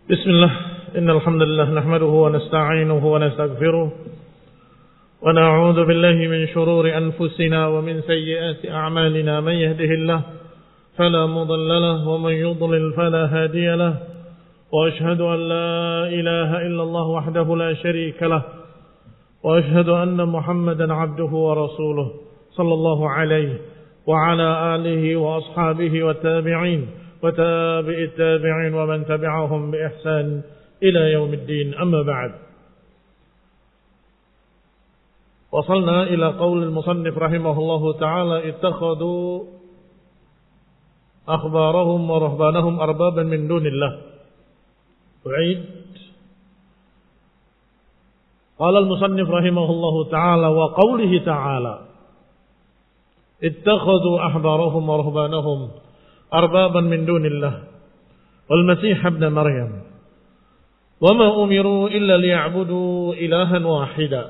بسم الله إن الحمد لله نحمده ونستعينه ونستغفره ونعوذ بالله من شرور أنفسنا ومن سيئات أعمالنا من يهده الله فلا مضل له ومن يضلل فلا هادي له وأشهد أن لا إله إلا الله وحده لا شريك له وأشهد أن محمدا عبده ورسوله صلى الله عليه وعلى آله وأصحابه والتابعين وتابع التابعين ومن تبعهم بإحسان إلى يوم الدين. أما بعد، وصلنا إلى قول المصنف رحمه الله تعالى: اتخذوا أخبارهم ورهبانهم أربابا من دون الله. أعيد. قال المصنف رحمه الله تعالى: وقوله تعالى: اتخذوا أحبارهم ورهبانهم أربابا من دون الله والمسيح ابن مريم وما أمروا إلا ليعبدوا إلها واحدا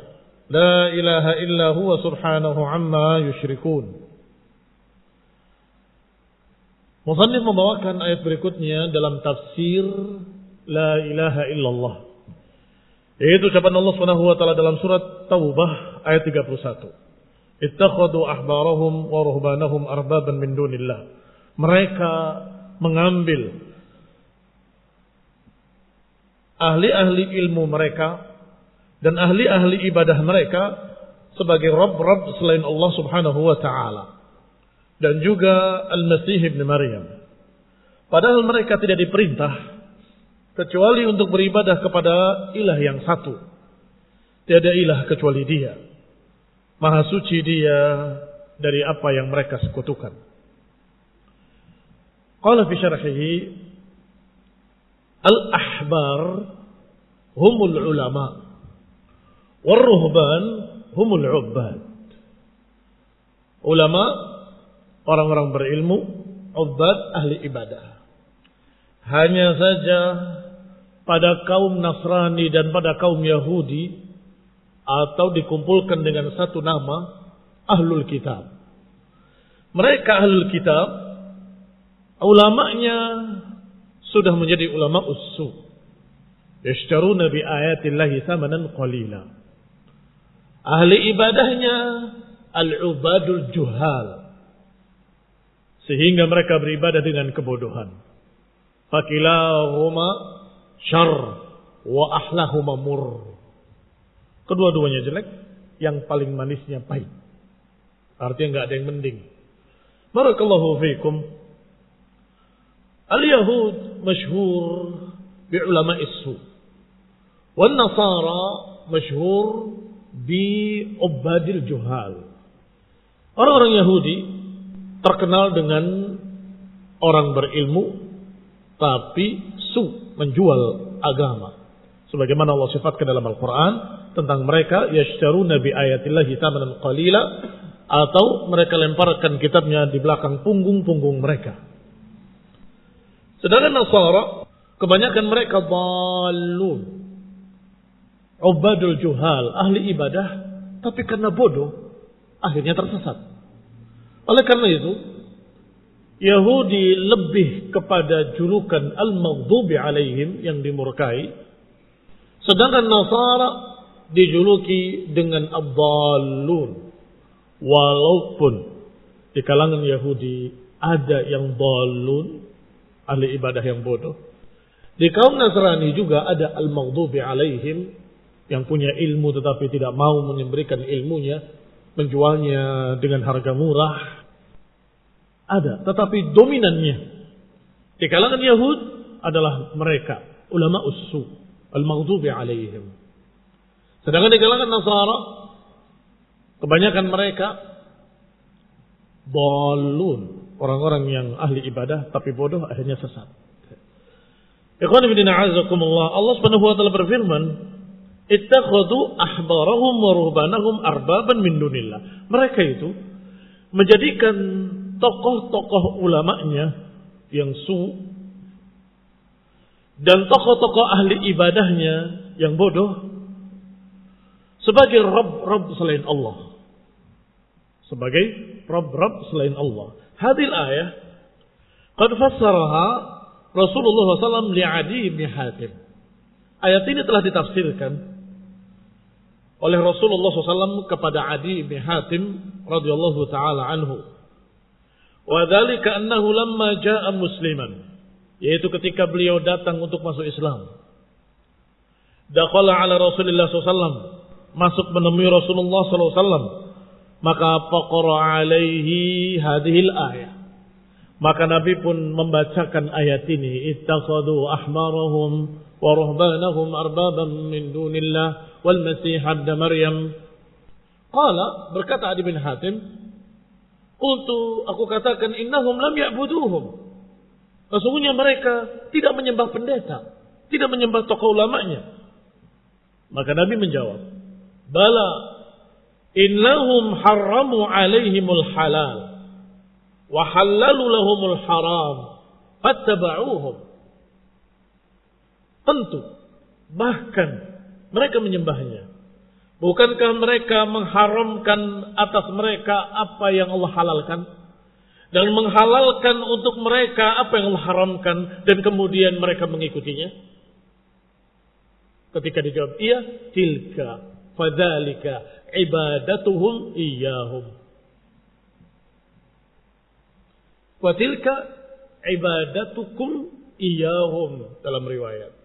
لا إله إلا هو سبحانه عما يشركون. Musannif membawakan ayat berikutnya dalam tafsir La ilaha illallah, yaitu ucapan Allah Subhanahu wa taala dalam surat Taubah ayat 31. Ittakhadhu ahbarahum wa ruhbanahum arbaban min dunillah. Mereka mengambil ahli-ahli ilmu mereka dan ahli-ahli ibadah mereka sebagai Rabb selain Allah Subhanahu wa ta'ala, dan juga Al-Masih ibn Maryam. Padahal mereka tidak diperintah kecuali untuk beribadah kepada ilah yang satu. Tiada ilah kecuali Dia. Maha suci Dia dari apa yang mereka sekutukan. Qala fi syarhihi: al-ahbar humul ulama war-ruhban humul ubbad. Ulama, orang-orang berilmu, ubbad, ahli ibadah. Hanya saja pada kaum Nasrani dan pada kaum Yahudi, atau dikumpulkan dengan satu nama, ahlul kitab. Mereka ahlul kitab, ulamanya sudah menjadi ulama ussu. Yashtaruna bi ayatillahi thamanan qalila. Ahli ibadahnya al-ubadul juhal, sehingga mereka beribadah dengan kebodohan. Fakilahuma syarr wa ahlahuma murr. Kedua-duanya jelek, yang paling manisnya pahit. Artinya enggak ada yang mending. Barakallahu fiikum. Al-Yahud masyhur bi ulama is-su, wan Nasara masyhur bi ubadil juhal. Orang-orang Yahudi terkenal dengan orang berilmu tapi su, menjual agama. Sebagaimana Allah sifatkan dalam Al-Quran tentang mereka, yashtaruna bi ayatillahi thamanan qalila, atau mereka lemparkan kitabnya di belakang punggung-punggung mereka. Sedangkan Nasara, kebanyakan mereka dhalun, ubadul juhal, ahli ibadah, tapi karena bodoh, akhirnya tersesat. Oleh karena itu, Yahudi lebih kepada julukan al-maghdubi alaihim, yang dimurkai. Sedangkan Nasara dijuluki dengan ad-dhalun. Walaupun di kalangan Yahudi ada yang dhalun, ahli ibadah yang bodoh. Di kaum Nasrani juga ada al-maghdubi alaihim, yang punya ilmu tetapi tidak mau memberikan ilmunya, menjualnya dengan harga murah. Ada, tetapi dominannya di kalangan Yahud adalah mereka ulama ussu, al-maghdubi alaihim. Sedangkan di kalangan Nasara, kebanyakan mereka dhalun, orang-orang yang ahli ibadah tapi bodoh, akhirnya sesat. Ikhwan fillah a'azzakumullah, Allah Subhanahu wa taala berfirman, ittakhadhu ahbarahum wa ruhbanahum arbaban min dunillah. Mereka itu menjadikan tokoh-tokoh ulamanya yang su dan tokoh-tokoh ahli ibadahnya yang bodoh sebagai Rabb selain Allah. Sebagai Rabb selain Allah. Hadil ayah qad fassaraha Rasulullah SAW li Adi bin Hatim. Ayat ini telah ditafsirkan oleh Rasulullah SAW kepada Adi bin Hatim radhiyallahu taala anhu. Wa dzalika annahu lamma jaa musliman, yaitu ketika beliau datang untuk masuk Islam. Dakhala ala Rasulullah SAW, masuk menemui Rasulullah SAW, maka faqara alaihi hadhil ayah. Maka Nabi pun membacakan ayat ini, ittakhadhu ahbarahum wa ruhbanahum arbaban min dunillah wal masih ibn Maryam. Qala, berkata Adi bin Hatim, qultu, aku katakan, innahum lam ya'buduhum. Sesungguhnya mereka tidak menyembah pendeta, tidak menyembah tokoh ulamanya. Maka Nabi menjawab, bala innahum harramu alaihimul halal wa halalu lahumul haram fattaba'uhum. Tentu, bahkan mereka menyembahnya. Bukankah mereka mengharamkan atas mereka apa yang Allah halalkan, dan menghalalkan untuk mereka apa yang Allah haramkan, dan kemudian mereka mengikutinya? Ketika dijawab iya, tilka fadzalika ibadatuhum iyyahum. Wa tilka ibadatukum iyyahum, dalam riwayat.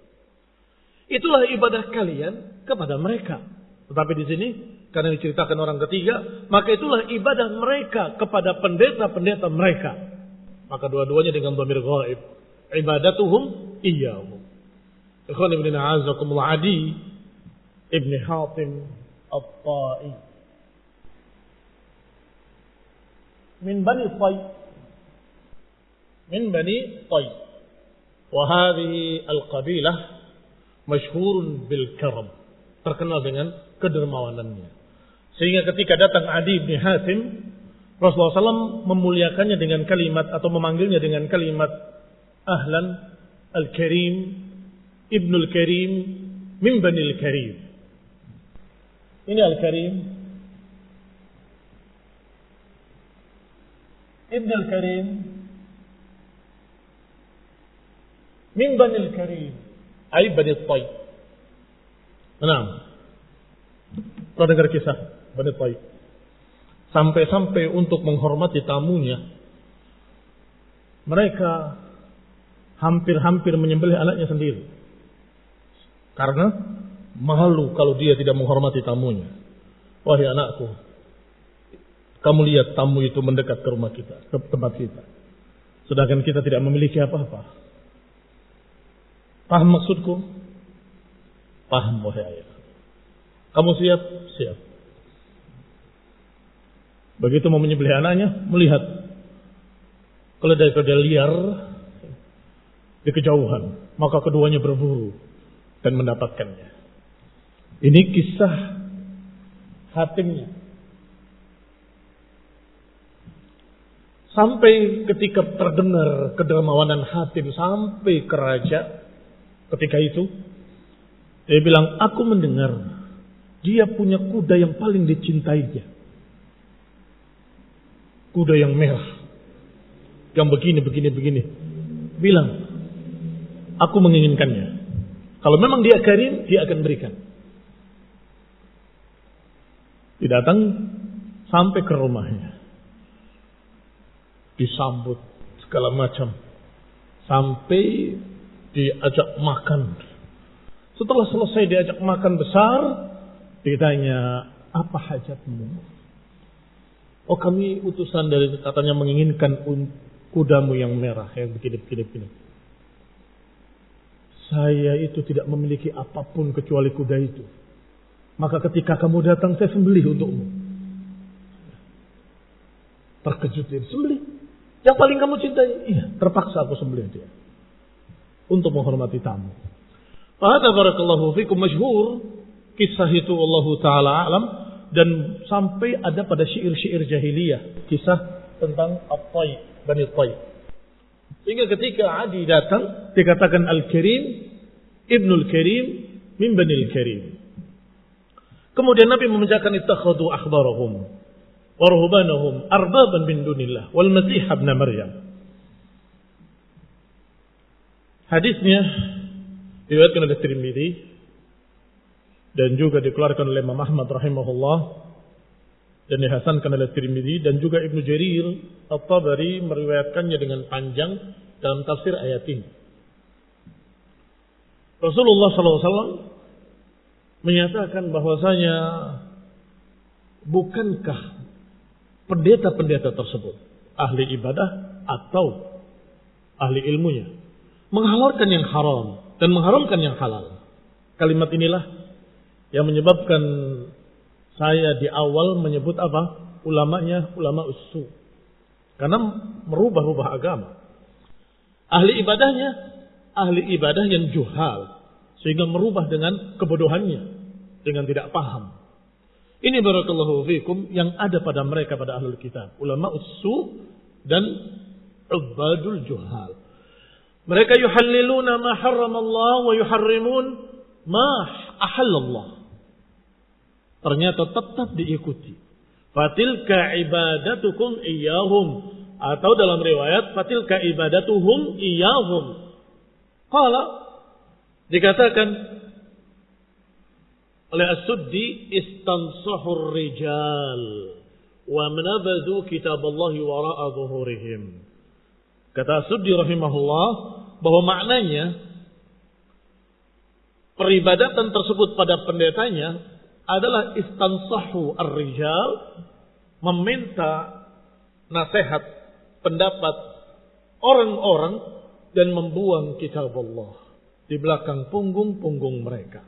Itulah ibadah kalian kepada mereka. Tetapi di sini karena diceritakan orang ketiga, maka itulah ibadah mereka kepada pendeta-pendeta mereka. Maka dua-duanya dengan dhamir ghaib. Ibadatuhum iyyahum. Ikhwan ibn a'azakumullah, Adi ibn Hatim at-Ta'i min Bani Tay, min Bani Tay, wa hadhihi al-qabilah masyhurun bil karam, terkenal dengan kedermawanannya. Sehingga ketika datang Adi bin Hatim, Rasulullah SAW memuliakannya dengan kalimat, atau memanggilnya dengan kalimat ahlan al-karim, ibnul karim, min banil karim. Ini al-karim, ibnul karim, min banil karim, ay bani Tay. Nah, pernah dengar kisah Bani Tay? Sampai-sampai untuk menghormati tamunya, mereka hampir-hampir menyembelih anaknya sendiri, karena malu kalau dia tidak menghormati tamunya. Wahai anakku, kamu lihat tamu itu mendekat ke rumah kita, ke tempat kita, sedangkan kita tidak memiliki apa-apa. Paham maksudku? Paham, wahai ayah. Kamu siap? Siap. Begitu mau menyembelih anaknya, melihat keledai-keledai liar di kejauhan, maka keduanya berburu dan mendapatkannya. Ini kisah Hatimnya. Sampai ketika terdengar kedermawanan Hatim sampai ke raja, ketika itu dia bilang, aku mendengar dia punya kuda yang paling dicintainya. Kuda yang merah, yang begini. Bilang, aku menginginkannya. Kalau memang dia karim, dia akan berikan. Dia datang sampai ke rumahnya, disambut segala macam, sampai diajak makan. Setelah selesai diajak makan besar, ditanya, apa hajatmu? Oh, kami utusan dari, katanya menginginkan kudamu yang merah, yang begini. Saya itu tidak memiliki apapun kecuali kuda itu. Maka ketika kamu datang, saya sembelih untukmu. Terkejut dia, sembelih. Yang paling kamu cintai? Iya, terpaksa aku sembelih dia. Untuk menghormati tamu. Fahadha barakallahu fikum masyhur. Kisah itu Allah Ta'ala alam. Dan sampai ada pada syair-syair jahiliyah. Kisah tentang At-Tay, Bani Tay. Sehingga ketika Adi datang, dikatakan Al-Karim, Ibnul Karim, min Banil Karim. Kemudian Nabi membacakan ittakhadhu ahbarahum wa ruhbanahum arbaban min dunillah wal masih ibn Maryam. Hadisnya diriwayatkan oleh Tirmidzi dan juga dikeluarkan oleh Imam Ahmad rahimahullah dan dihasankan oleh Tirmidzi dan juga Ibnu Jarir At-Tabari meriwayatkannya dengan panjang dalam tafsir ayat ini. Rasulullah SAW menyatakan bahwasanya bukankah pendeta-pendeta tersebut ahli ibadah atau ahli ilmunya menghalalkan yang haram dan mengharamkan yang halal. Kalimat inilah yang menyebabkan saya di awal menyebut apa? Ulamanya ulama usul. Karena merubah-rubah agama. Ahli ibadahnya ahli ibadah yang juhal, sehingga merubah dengan kebodohannya, dengan tidak paham. Ini barakallahu fikum yang ada pada mereka, pada ahlul kitab, ulama usul dan ubadul juhal. Mereka yuhalliluna ma harramallah wa yuharrimun ma ahallallah. Ternyata tetap diikuti. Fatilka ibadatukum iyahum, atau dalam riwayat fatilka ibadatuhum iyahum. Qala, dikatakan oleh As-Suddi, istansahur rijal wa menabadhu kitaballahi wara'a zuhurihim. Kata As-Suddi rahimahullah bahwa maknanya peribadatan tersebut pada pendetanya adalah istansahu ar-rijal, meminta nasihat, pendapat orang-orang dan membuang kitab Allah di belakang punggung-punggung mereka.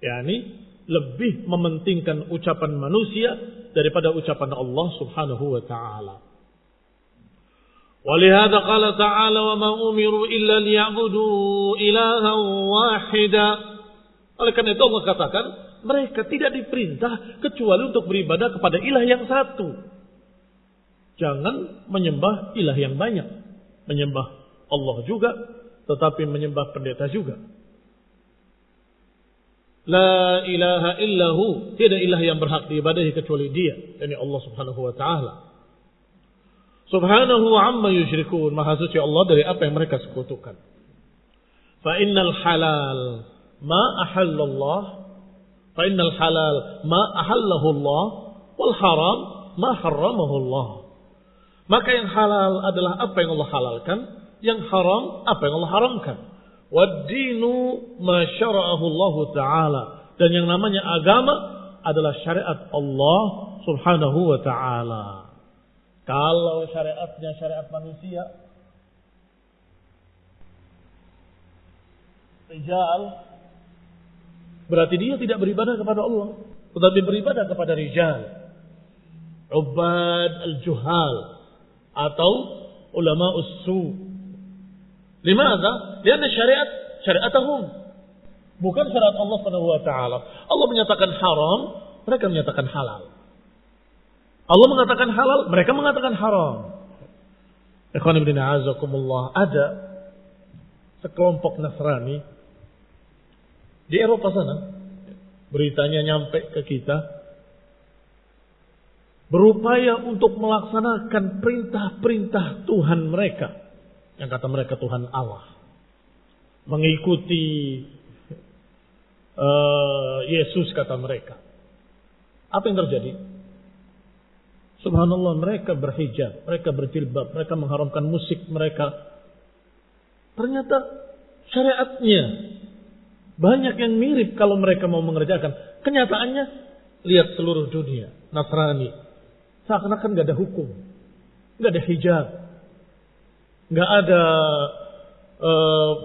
yakni lebih mementingkan ucapan manusia daripada ucapan Allah Subhanahu wa taala. Walihada qala ta'ala wa ma umiru illa liya'budu ilahan wahida. Oleh karena itu Allah katakan mereka tidak diperintah kecuali untuk beribadah kepada ilah yang satu. Jangan menyembah ilah yang banyak. Menyembah Allah juga, tetapi menyembah pendeta juga. La ilaha illahu, tidak ilah yang berhak diibadahi kecuali Dia, yakni Allah Subhanahu wa taala. Subhanahu amma yusyrikun, maha suci Allah dari apa yang mereka sekutukan. Fa innal halal ma ahallallah, fa innal halal ma ahallahu Allah, wal haram ma harramahu Allah. Maka yang halal adalah apa yang Allah halalkan, yang haram apa yang Allah haramkan. Wad-dinu ma syara'ahu Allah Ta'ala. Dan yang namanya agama adalah syariat Allah Subhanahu wa Ta'ala. Kalau syariatnya syariat manusia, rijal, berarti dia tidak beribadah kepada Allah, tetapi beribadah kepada rijal, ubad al-juhal atau ulama ussu. Limadha? Lianna syariatahum, bukan syariat Allah Subhanahu wa taala. Allah menyatakan haram, mereka menyatakan halal. Allah mengatakan halal, mereka mengatakan haram. Ikhwan ibn a'azakumullah, ada sekelompok Nasrani di Eropa sana, beritanya nyampe ke kita, berupaya untuk melaksanakan perintah-perintah Tuhan mereka, yang kata mereka Tuhan Allah, mengikuti Yesus kata mereka. Apa yang terjadi? Subhanallah, mereka berhijab, mereka berjilbab, mereka mengharamkan musik mereka. Ternyata syariatnya banyak yang mirip kalau mereka mau mengerjakan. Kenyataannya, lihat seluruh dunia Nasrani, seakan-akan gak ada hukum, gak ada hijab, gak ada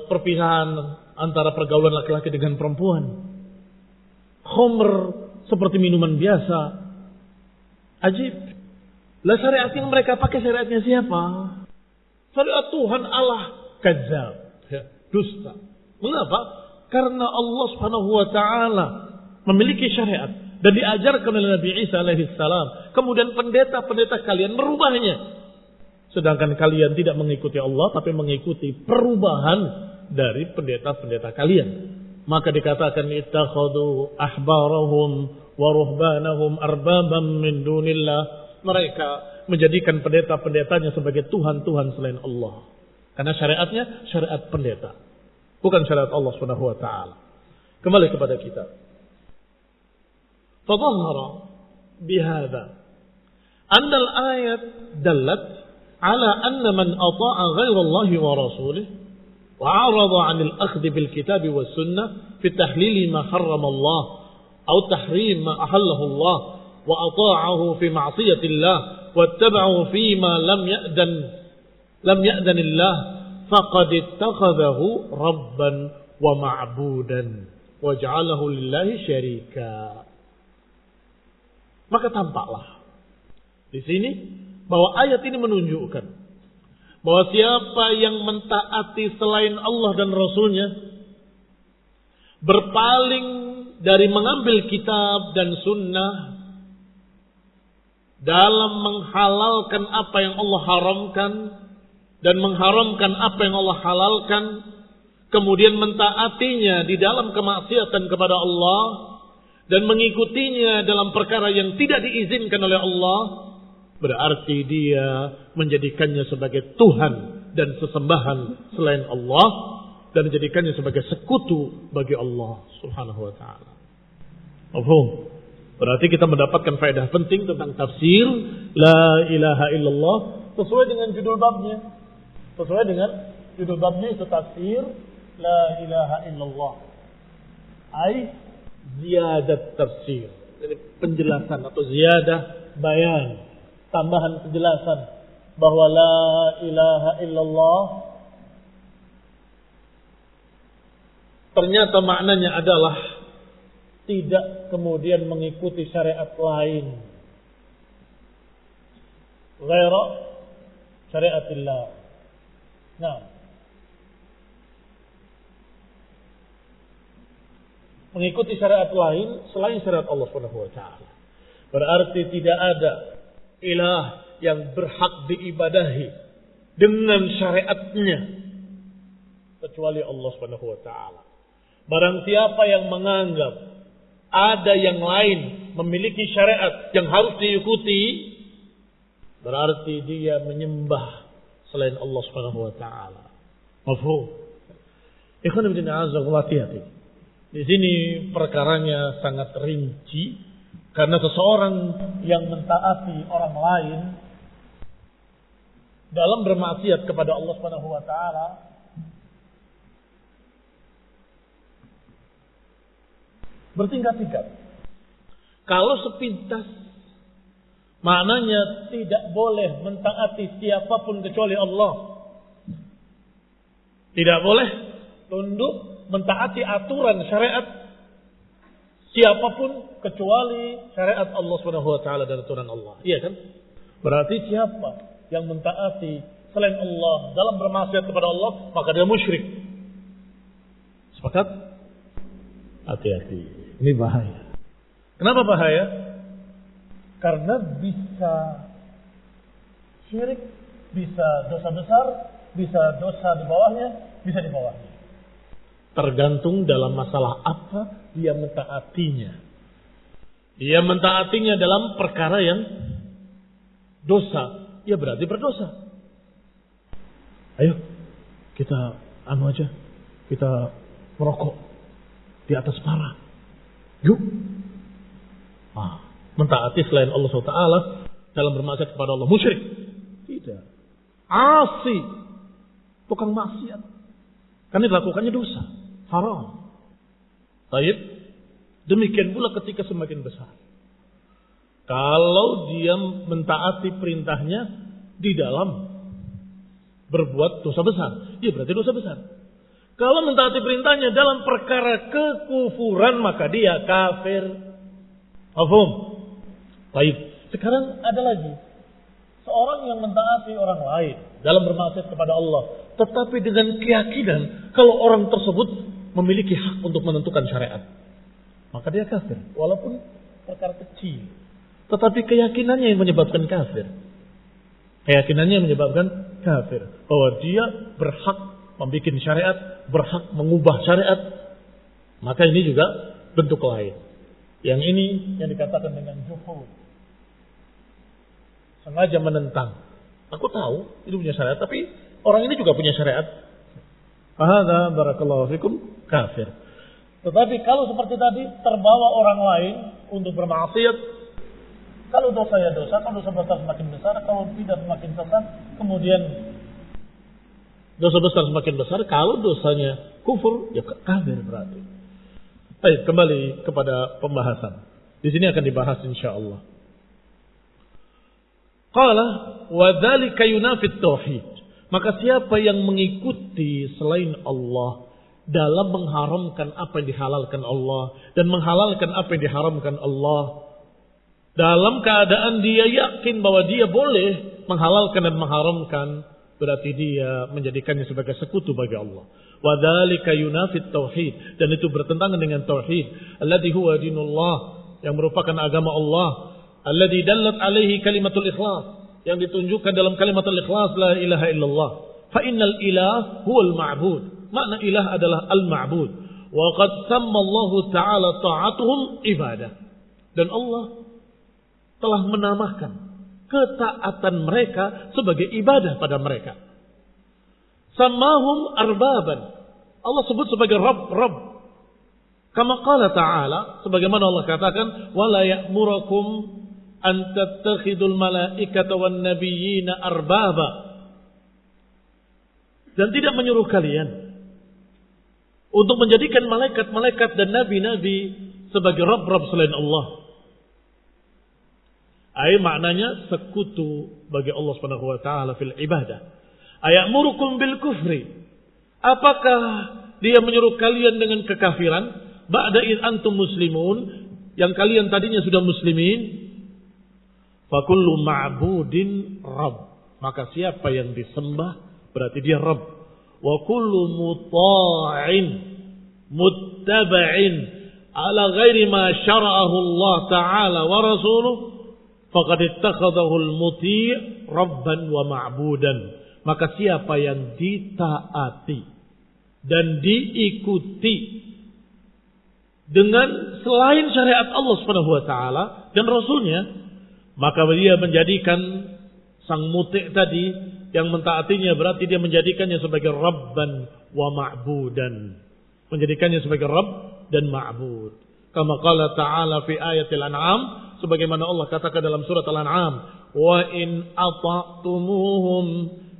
perpisahan antara pergaulan laki-laki dengan perempuan. Khamr seperti minuman biasa. Ajib. Lah syariat yang mereka pakai syariatnya siapa? Syariat Tuhan Allah. Kadzab, dusta. Mengapa? Karena Allah Subhanahu wa taala memiliki syariat dan diajarkan oleh Nabi Isa alaihi salam. Kemudian pendeta-pendeta kalian merubahnya. Sedangkan kalian tidak mengikuti Allah, tapi mengikuti perubahan dari pendeta-pendeta kalian. Maka dikatakan ittakhadhu ahbarahum wa ruhbanahum arbaban min dunillah. Mereka menjadikan pendeta-pendetanya sebagai Tuhan-Tuhan selain Allah. Karena syariatnya syariat pendeta, bukan syariat Allah Subhanahu wa taala. Kembali kepada kita. Fadhahara bihadza anna al-ayat dallat ala anna man ata'a ghayra Allah wa rasulih wa 'arada 'anil akhdh bil kitab was sunnah fi tahlil ma harrama Allah aw tahrim ma ahallahu Allah wa ata'ahu fi ma'siyati Allah wattaba'u fi ma lam ya'dan Allah faqad ittakhadhahu rabban wa ma'budan wa ja'alahu lillahi syarika. Maka tampaklah di sini bahwa ayat ini menunjukkan bahwa siapa yang mentaati selain Allah dan Rasulnya, berpaling dari mengambil kitab dan sunnah dalam menghalalkan apa yang Allah haramkan dan mengharamkan apa yang Allah halalkan, kemudian mentaatinya di dalam kemaksiatan kepada Allah dan mengikutinya dalam perkara yang tidak diizinkan oleh Allah, berarti dia menjadikannya sebagai Tuhan dan sesembahan selain Allah dan menjadikannya sebagai sekutu bagi Allah Subhanahu wa taala. Mafhum? Berarti kita mendapatkan faedah penting tentang tafsir la ilaha illallah sesuai dengan judul babnya. Sesuai dengan judul babnya itu tafsir la ilaha illallah. Ai ziyadat tafsir. Jadi penjelasan atau ziyadah bayan, tambahan penjelasan bahwa la ilaha illallah ternyata maknanya adalah tidak kemudian mengikuti syariat lain ghaira syariatillah. Nah, mengikuti syariat lain selain syariat Allah Subhanahu wa taala. Berarti tidak ada ilah yang berhak diibadahi dengan syariatnya kecuali Allah Subhanahu wa taala. Barang siapa yang menganggap ada yang lain memiliki syariat yang harus diikuti, berarti dia menyembah selain Allah Subhanahu wa taala. Mafhum? Ikhwan fillah azza hati-hati. Di sini perkaranya sangat rinci karena seseorang yang mentaati orang lain dalam bermaksiat kepada Allah Subhanahu wa taala bertingkat-tingkat. Kalau sepintas maknanya tidak boleh mentaati siapapun kecuali Allah. Tidak boleh tunduk mentaati aturan syariat siapapun kecuali syariat Allah Subhanahu wa taala dan aturan Allah. Iya kan? Berarti siapa yang mentaati selain Allah dalam bermaksiat kepada Allah, maka dia musyrik. Sepakat? Hati-hati. Ini bahaya. Kenapa bahaya? Karena bisa syirik, bisa dosa besar, bisa dosa di bawahnya, bisa di bawahnya. Tergantung dalam masalah apa dia mentaatinya. Dia mentaatinya dalam perkara yang dosa, ya berarti berdosa. Ayo, kita kita merokok di atas parah. Yuk. Mentaati selain Allah SWT dalam bermaksiat kepada Allah, musyrik. Tidak. Asi. Tukang maksiat. Karena dilakukannya dosa. Haram. Baik. Demikian pula ketika semakin besar. Kalau dia mentaati perintahnya di dalam berbuat dosa besar, ya berarti dosa besar. Kalau mentaati perintahnya dalam perkara kekufuran, maka dia kafir. Mafhum? Baik. Sekarang ada lagi seorang yang mentaati orang lain dalam bermaksiat kepada Allah, tetapi dengan keyakinan kalau orang tersebut memiliki hak untuk menentukan syariat, maka dia kafir. Walaupun perkara kecil, tetapi keyakinannya yang menyebabkan kafir. Keyakinannya yang menyebabkan kafir. Bahwa dia berhak membuat syariat, berhak mengubah syariat. Maka ini juga bentuk lain. Yang ini yang dikatakan dengan juhud. Sengaja menentang. Aku tahu itu punya syariat, tapi Orang ini juga punya syariat. Fahadha barakallahu fikum kafir. Tetapi kalau seperti tadi terbawa orang lain untuk bermaksiat, kalau dosanya dosa, kalau dosa besar semakin besar, kalau tidak semakin sesat, kemudian dosa besar semakin besar, kalau dosanya kufur, ya kafir berarti. Baik, kembali kepada pembahasan. Di sini akan dibahas insyaallah. Qala wa dzalika yunafit tauhid. Maka siapa yang mengikuti selain Allah dalam mengharamkan apa yang dihalalkan Allah dan menghalalkan apa yang diharamkan Allah, dalam keadaan dia yakin bahwa dia boleh menghalalkan dan mengharamkan, berarti dia menjadikannya sebagai sekutu bagi Allah. Wa dzalika yunafit tauhid, dan itu bertentangan dengan tauhid, alladzi huwa dinullah, yang merupakan agama Allah, alladzi dallat alaihi kalimatul ikhlas, yang ditunjukkan dalam kalimatul ikhlas, la ilaha illallah. Fa innal ilah huwal ma'bud. Makna ilah adalah al-ma'bud. Wa qad samma Allah ta'ala ta'atuhum ibadah. Dan Allah telah menamakan ketaatan mereka sebagai ibadah pada mereka. Sammahum arbaban. Allah sebut sebagai Rabb. Kama qala ta'ala, sebagaimana Allah katakan, wala ya'murakum an tattakhidul malaikata wan nabiyyina arbaba. Dan tidak menyuruh kalian untuk menjadikan malaikat-malaikat dan nabi-nabi sebagai Rabb selain Allah. Maknanya sekutu bagi Allah Subhanahu wa taala fil ibadah. Ayamurukum bil kufri. Apakah dia menyuruh kalian dengan kekafiran? Ba'da id antum muslimun, yang kalian tadinya sudah muslimin. Fa kullu ma'budin rabb. Maka siapa yang disembah berarti dia Rabb. Wa kullu muta'in muttaba'in ala ghairi ma syara'ahu Allah ta'ala wa rasuluh faqad ittakhadahu al-muti' rabban wa ma'budan. Maka siapa yang ditaati dan diikuti dengan selain syariat Allah Subhanahu wa taala dan rasulnya, maka dia menjadikan sang muti' tadi yang mentaatinya, berarti dia menjadikannya sebagai Rabban wa ma'budan. Menjadikannya sebagai Rabb dan ma'bud. Kama qala ta'ala fi ayatil an'am, sebagaimana Allah katakan dalam surat Al-An'am, wa in ata'tumuhum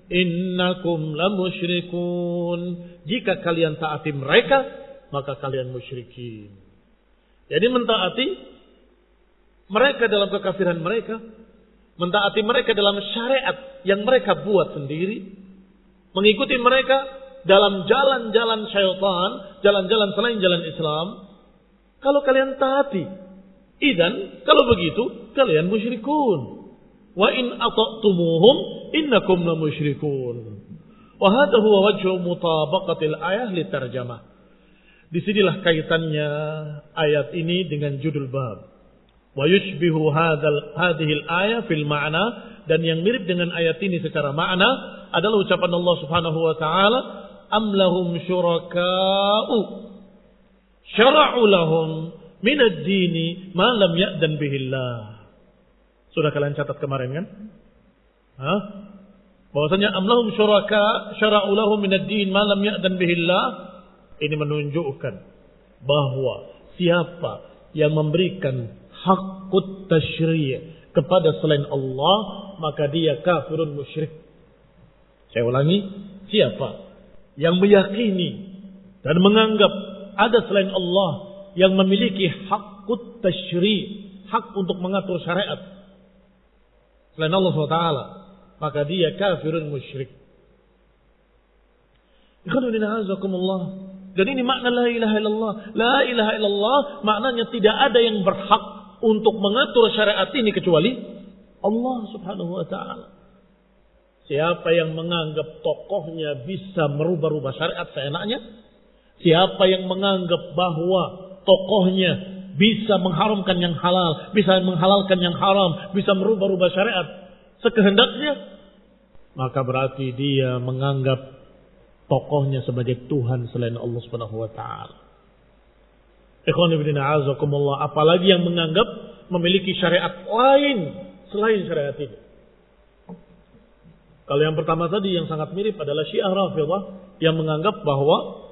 innakum lamusyrikun. Jika kalian taati mereka, maka kalian musyrikin. Jadi mentaati mereka dalam kekafiran mereka, mentaati mereka dalam syariat yang mereka buat sendiri, mengikuti mereka dalam jalan-jalan syaitan, jalan-jalan selain jalan Islam. Kalau kalian taati, idzan kalau begitu kalian musyrikun. Wa in ata'tumuhum innakum lamusyrikun. Wa hadha huwa wajhu mutabaqatil ayah li tarjamah. Disinilah kaitannya ayat ini dengan judul bab. Wa yushbihu hadhihi al-ayah fil ma'na, dan yang mirip dengan ayat ini secara makna adalah ucapan Allah Subhanahu wa taala, am lahum syuraka'u syara'u lahum min ad-dini ma lam ya'dan bihillah. Sudah kalian catat kemarin kan? Bahwasanya am lahum syuraka syara'u lahum min ad-din ma lam ya'dan bihillah. Ini menunjukkan bahwa siapa yang memberikan hakut tasyri' kepada selain Allah, maka dia kafirun musyrik. Saya ulangi, siapa yang meyakini dan menganggap ada selain Allah yang memiliki hakut tasyri', hak untuk mengatur syariat selain Allah SWT, maka dia kafirun musyrik. Ikhwanuddin. Dan ini makna la ilaha illallah. La ilaha illallah maknanya tidak ada yang berhak untuk mengatur syariat ini kecuali Allah Subhanahu wa taala. Siapa yang menganggap tokohnya bisa merubah-rubah syariat seenaknya, siapa yang menganggap bahwa tokohnya bisa mengharamkan yang halal, bisa menghalalkan yang haram, bisa merubah-rubah syariat sekehendaknya, maka berarti dia menganggap tokohnya sebagai Tuhan selain Allah Subhanahu wa taala. Ikhwan fillah a'azakumullah, apalagi yang menganggap memiliki syariat lain selain syariat ini. Kalau yang pertama tadi yang sangat mirip adalah Syiah Rafidhah yang menganggap bahwa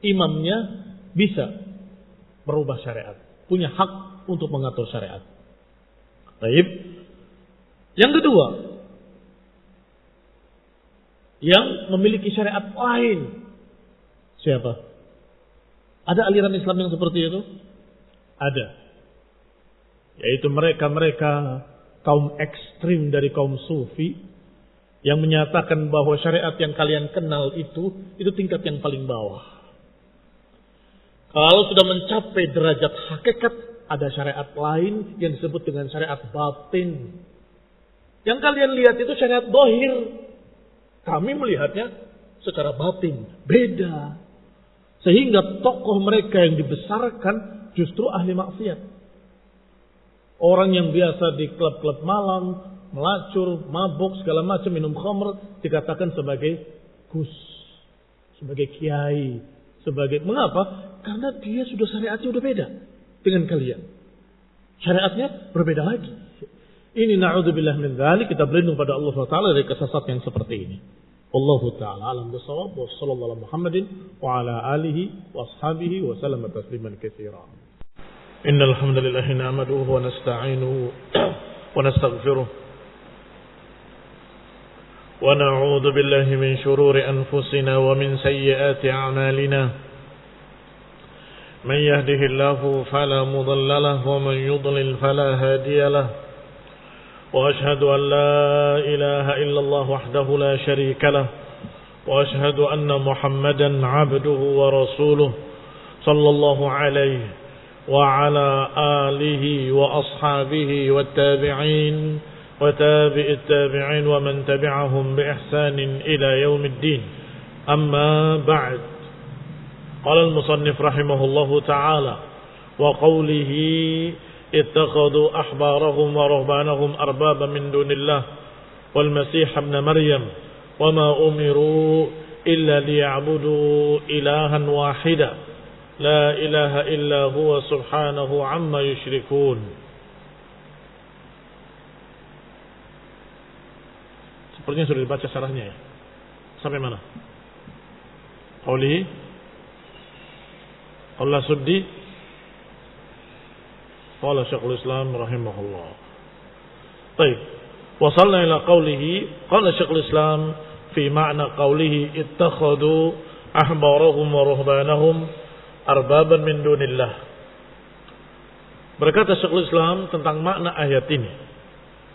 imamnya bisa merubah syariat, punya hak untuk mengatur syariat. Baik. Yang kedua, yang memiliki syariat lain. Siapa? Ada aliran Islam yang seperti itu? Ada. Yaitu mereka kaum ekstrim dari kaum sufi yang menyatakan bahwa syariat yang kalian kenal itu tingkat yang paling bawah. Kalau sudah mencapai derajat hakikat, ada syariat lain yang disebut dengan syariat batin. Yang kalian lihat itu syariat zahir. Kami melihatnya secara batin, beda. Sehingga tokoh mereka yang dibesarkan justru ahli maksiat. Orang yang biasa di klub-klub malam, melacur, mabuk, segala macam, minum khamr, dikatakan sebagai gus, sebagai kiai, sebagai mengapa? Karena dia sudah syariatnya sudah beda dengan kalian. Syariatnya berbeda lagi. Ini na'udzubillah min dzalik, kita berlindung pada Allah SWT dari kesesatan yang seperti ini. Wallahu ta'ala alam bisawab, wa sallallahu ala Muhammadin wa ala alihi wa ashabihi wa sallam tasliman katsira. Innal hamdalillah nahmaduhu wa nasta'inuhu wa nastaghfiruh. ونعوذ بالله من شرور أنفسنا ومن سيئات أعمالنا من يهده الله فلا مضل له ومن يضلل فلا هادي له وأشهد أن لا إله إلا الله وحده لا شريك له وأشهد أن محمدا عبده ورسوله صلى الله عليه وعلى آله وأصحابه والتابعين وتابع التابعين ومن تبعهم بإحسان إلى يوم الدين. أما بعد، قال المصنف رحمه الله تعالى وقوله اتخذوا أحبارهم ورهبانهم أربابا من دون الله والمسيح ابن مريم وما أمروا إلا ليعبدوا إلها واحدا لا إله إلا هو سبحانه عما يشركون. Sepertinya sudah dibaca syarahnya ya. Sampai mana? Qauli Allah Suddi qala Syekhul Islam rahimahullah. Baik. Wasalna ila qaulihi qala Syekhul Islam fi ma'na qaulihi ittakhadhu ahbarahum wa ruhbanahum arbaban min dunillah. Berkata Syekhul Islam tentang makna ayat ini.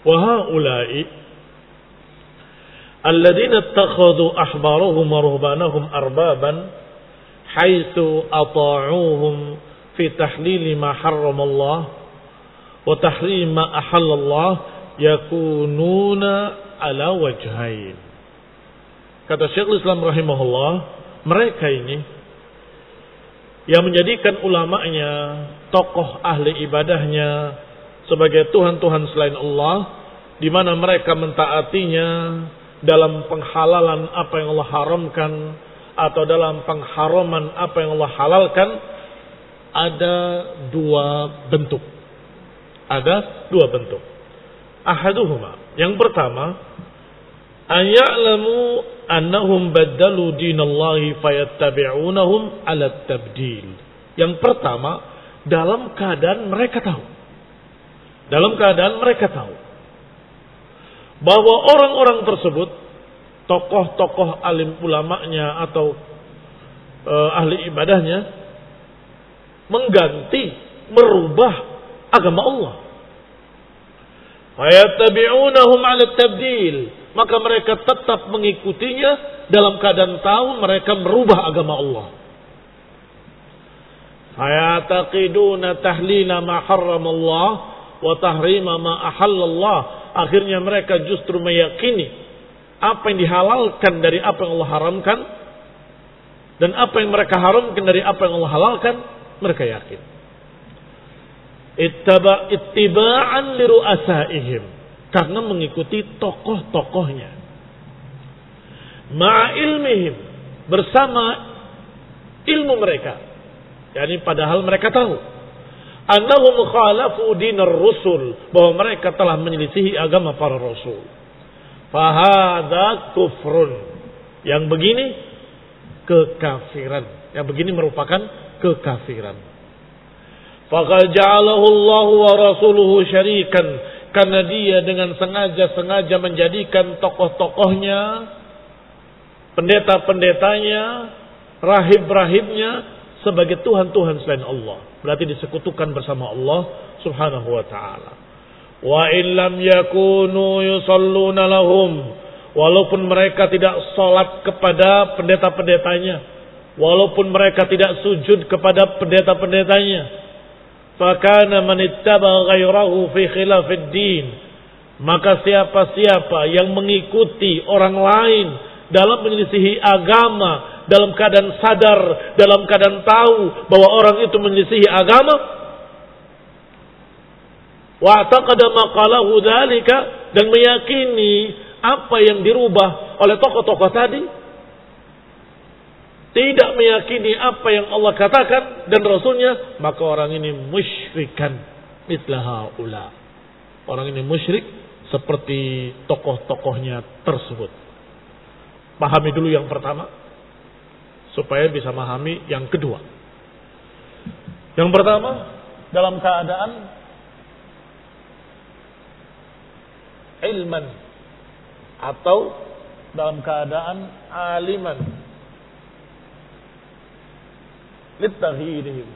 Wa haula'i alladzina ittakhadhu ahbarahum wa ruhbanahum arbaban haitsu ata'uuhum fi tahlil ma harramallah wa tahrim ma ahallallah yakununa ala wajhain. Kata Syekhul Islam rahimahullah, mereka ini yang menjadikan ulamanya, tokoh ahli ibadahnya sebagai tuhan-tuhan selain Allah, di mana mereka mentaatinya dalam penghalalan apa yang Allah haramkan atau dalam pengharaman apa yang Allah halalkan, ada dua bentuk. Ada dua bentuk. Ahaduhuma, yang pertama, aya'lamu annahum baddalu dinallahi fayattabi'unahum ala tabdil. Yang pertama, dalam keadaan mereka tahu. Dalam keadaan mereka tahu bahwa orang-orang tersebut, tokoh-tokoh alim ulamanya atau ahli ibadahnya, mengganti, merubah agama Allah. Fayattabi'unahum 'ala tabdil, maka mereka tetap mengikutinya dalam keadaan tahu mereka merubah agama Allah. Fayataqiduna tahlila ma harramallah wa tahrima ma ahallallah. Akhirnya mereka justru meyakini apa yang dihalalkan dari apa yang Allah haramkan, dan apa yang mereka haramkan dari apa yang Allah halalkan, mereka yakin. Ittiba'an li ru'asaihim, karena mengikuti tokoh-tokohnya. Ma'a ilmihim, bersama ilmu mereka. Yani padahal mereka tahu annahum khalafu dinar rusul, bahwa mereka telah menyelisihi agama para rasul. Fahadha kufrun. Yang begini kekafiran. Yang begini merupakan kekafiran. Faqad ja'alahu Allah wa rasuluhu syarikan. Karena dia dengan sengaja menjadikan tokoh-tokohnya, pendeta-pendetanya, rahib-rahibnya sebagai Tuhan-Tuhan selain Allah. Berarti disekutukan bersama Allah subhanahu wa ta'ala. Wa illam yakunu yusalluna lahum. Walaupun mereka tidak salat kepada pendeta-pendetanya, walaupun mereka tidak sujud kepada pendeta-pendetanya, fakana man ittaba ghairahu fi khilafid din, maka siapa-siapa yang mengikuti orang lain dalam menyelisihi agama, dalam keadaan sadar, dalam keadaan tahu bahwa orang itu menyelisihi agama, wa taqada maqalahu dzalika, dan meyakini apa yang dirubah oleh tokoh-tokoh tadi, tidak meyakini apa yang Allah katakan dan Rasulnya, maka orang ini musyrikan mitla haula. Orang ini musyrik seperti tokoh-tokohnya tersebut. Pahami dulu yang pertama supaya bisa memahami yang kedua. Yang pertama, dalam keadaan ilman atau dalam keadaan aliman litaghyirihim,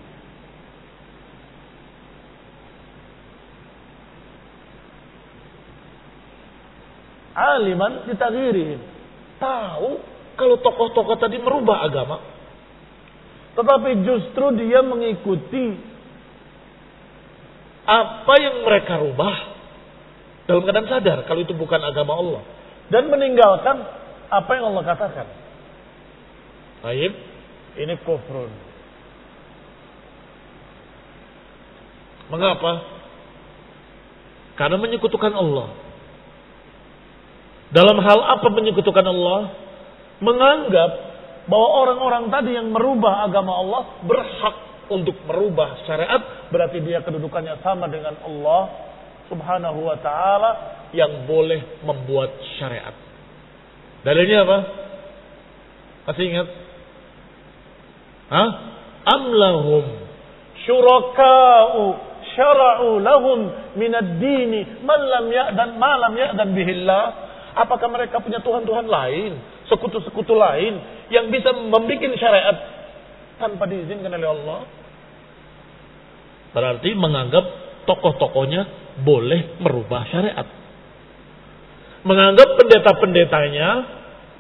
aliman litaghyirihim, tahu kalau tokoh-tokoh tadi merubah agama, tetapi justru dia mengikuti apa yang mereka rubah dalam keadaan sadar kalau itu bukan agama Allah, dan meninggalkan apa yang Allah katakan. Baik, ini kufrun. Mengapa? Karena menyekutukan Allah. Dalam hal apa menyekutukan Allah? Menganggap bahwa orang-orang tadi yang merubah agama Allah berhak untuk merubah syariat, berarti dia kedudukannya sama dengan Allah subhanahu wa ta'ala yang boleh membuat syariat. Dalilnya apa? Masih ingat? Am lahum syuraka'u syara'u lahum minad dini ma lam ya'dan bihillah. Apakah mereka punya Tuhan-Tuhan lain, sekutu-sekutu lain yang bisa membuat syariat tanpa diizinkan oleh Allah? Berarti menganggap tokoh-tokohnya boleh merubah syariat. Menganggap pendeta-pendetanya,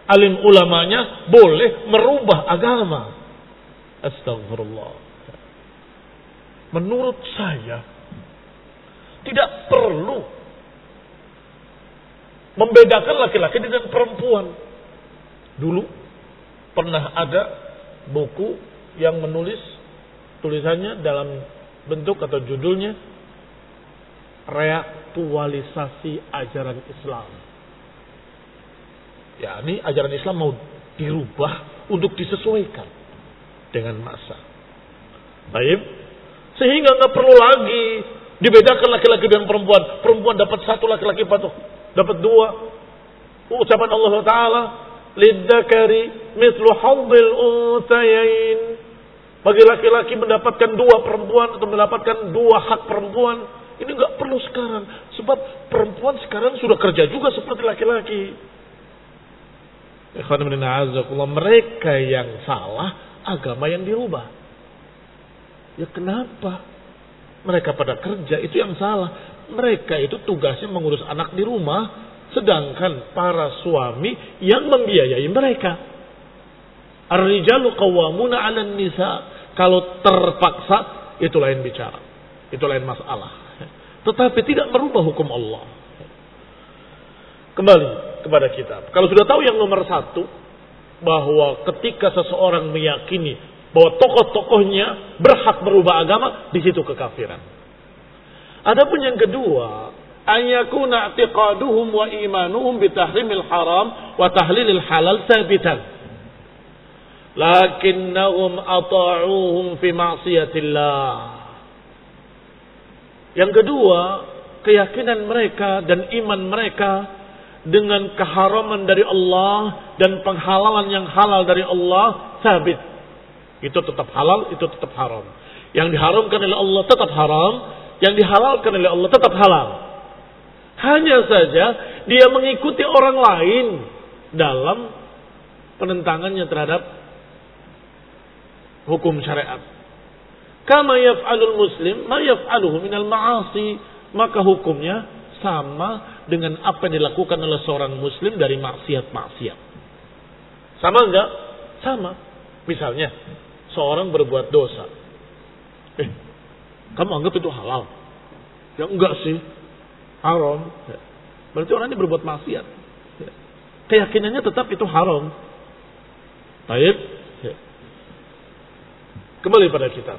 alim ulamanya boleh merubah agama. Astagfirullah. Menurut saya tidak perlu membedakan laki-laki dengan perempuan. Dulu pernah ada buku yang menulis tulisannya dalam bentuk atau judulnya reaktualisasi ajaran Islam. Ya, ini ajaran Islam mau dirubah untuk disesuaikan dengan masa. Baik, sehingga nggak perlu lagi dibedakan laki-laki dan perempuan. Perempuan dapat satu, laki-laki dapat dua. Ucapan Allah Taala, "Lidzakari mithlu hadzil unthayain." Bagi laki-laki mendapatkan dua perempuan atau mendapatkan dua hak perempuan. Ini nggak perlu sekarang, sebab perempuan sekarang sudah kerja juga seperti laki-laki. Ikhwan fillah, a'azzakumullah, mereka yang salah, agama yang dirubah. Ya kenapa? Mereka pada kerja, itu yang salah. Mereka itu tugasnya mengurus anak di rumah, sedangkan para suami yang membiayai mereka. Ar-rijalu qawwamuna 'alan nisa. Kalau terpaksa itu lain bicara, itu lain masalah. Tetapi tidak merubah hukum Allah. Kembali kepada kitab. Kalau sudah tahu yang nomor satu, bahwa ketika seseorang meyakini bahwa tokoh-tokohnya berhak merubah agama, di situ kekafiran. Adapun yang kedua, ayyakuna i'tiqaduhum wa imanuhum bitahrimil haram wa tahlilil halal sabitan, lakinnahum ata'uhum fi ma'siyatillah. Yang kedua, keyakinan mereka dan iman mereka dengan keharaman dari Allah dan penghalalan yang halal dari Allah sabit. Itu tetap halal, itu tetap haram. Yang diharamkan oleh Allah tetap haram, yang dihalalkan oleh Allah tetap halal. Hanya saja dia mengikuti orang lain dalam penentangannya terhadap hukum syariat. Kama yaf'alul muslim ma yaf'aluhu minal ma'asi, maka hukumnya sama dengan apa yang dilakukan oleh seorang muslim dari maksiat-maksiat. Sama enggak? Sama. Misalnya seorang berbuat dosa. Kamu anggap itu halal? Ya enggak sih. Haram. Berarti orang ini berbuat maksiat. Keyakinannya tetap itu haram. Baik. Kembali pada kita.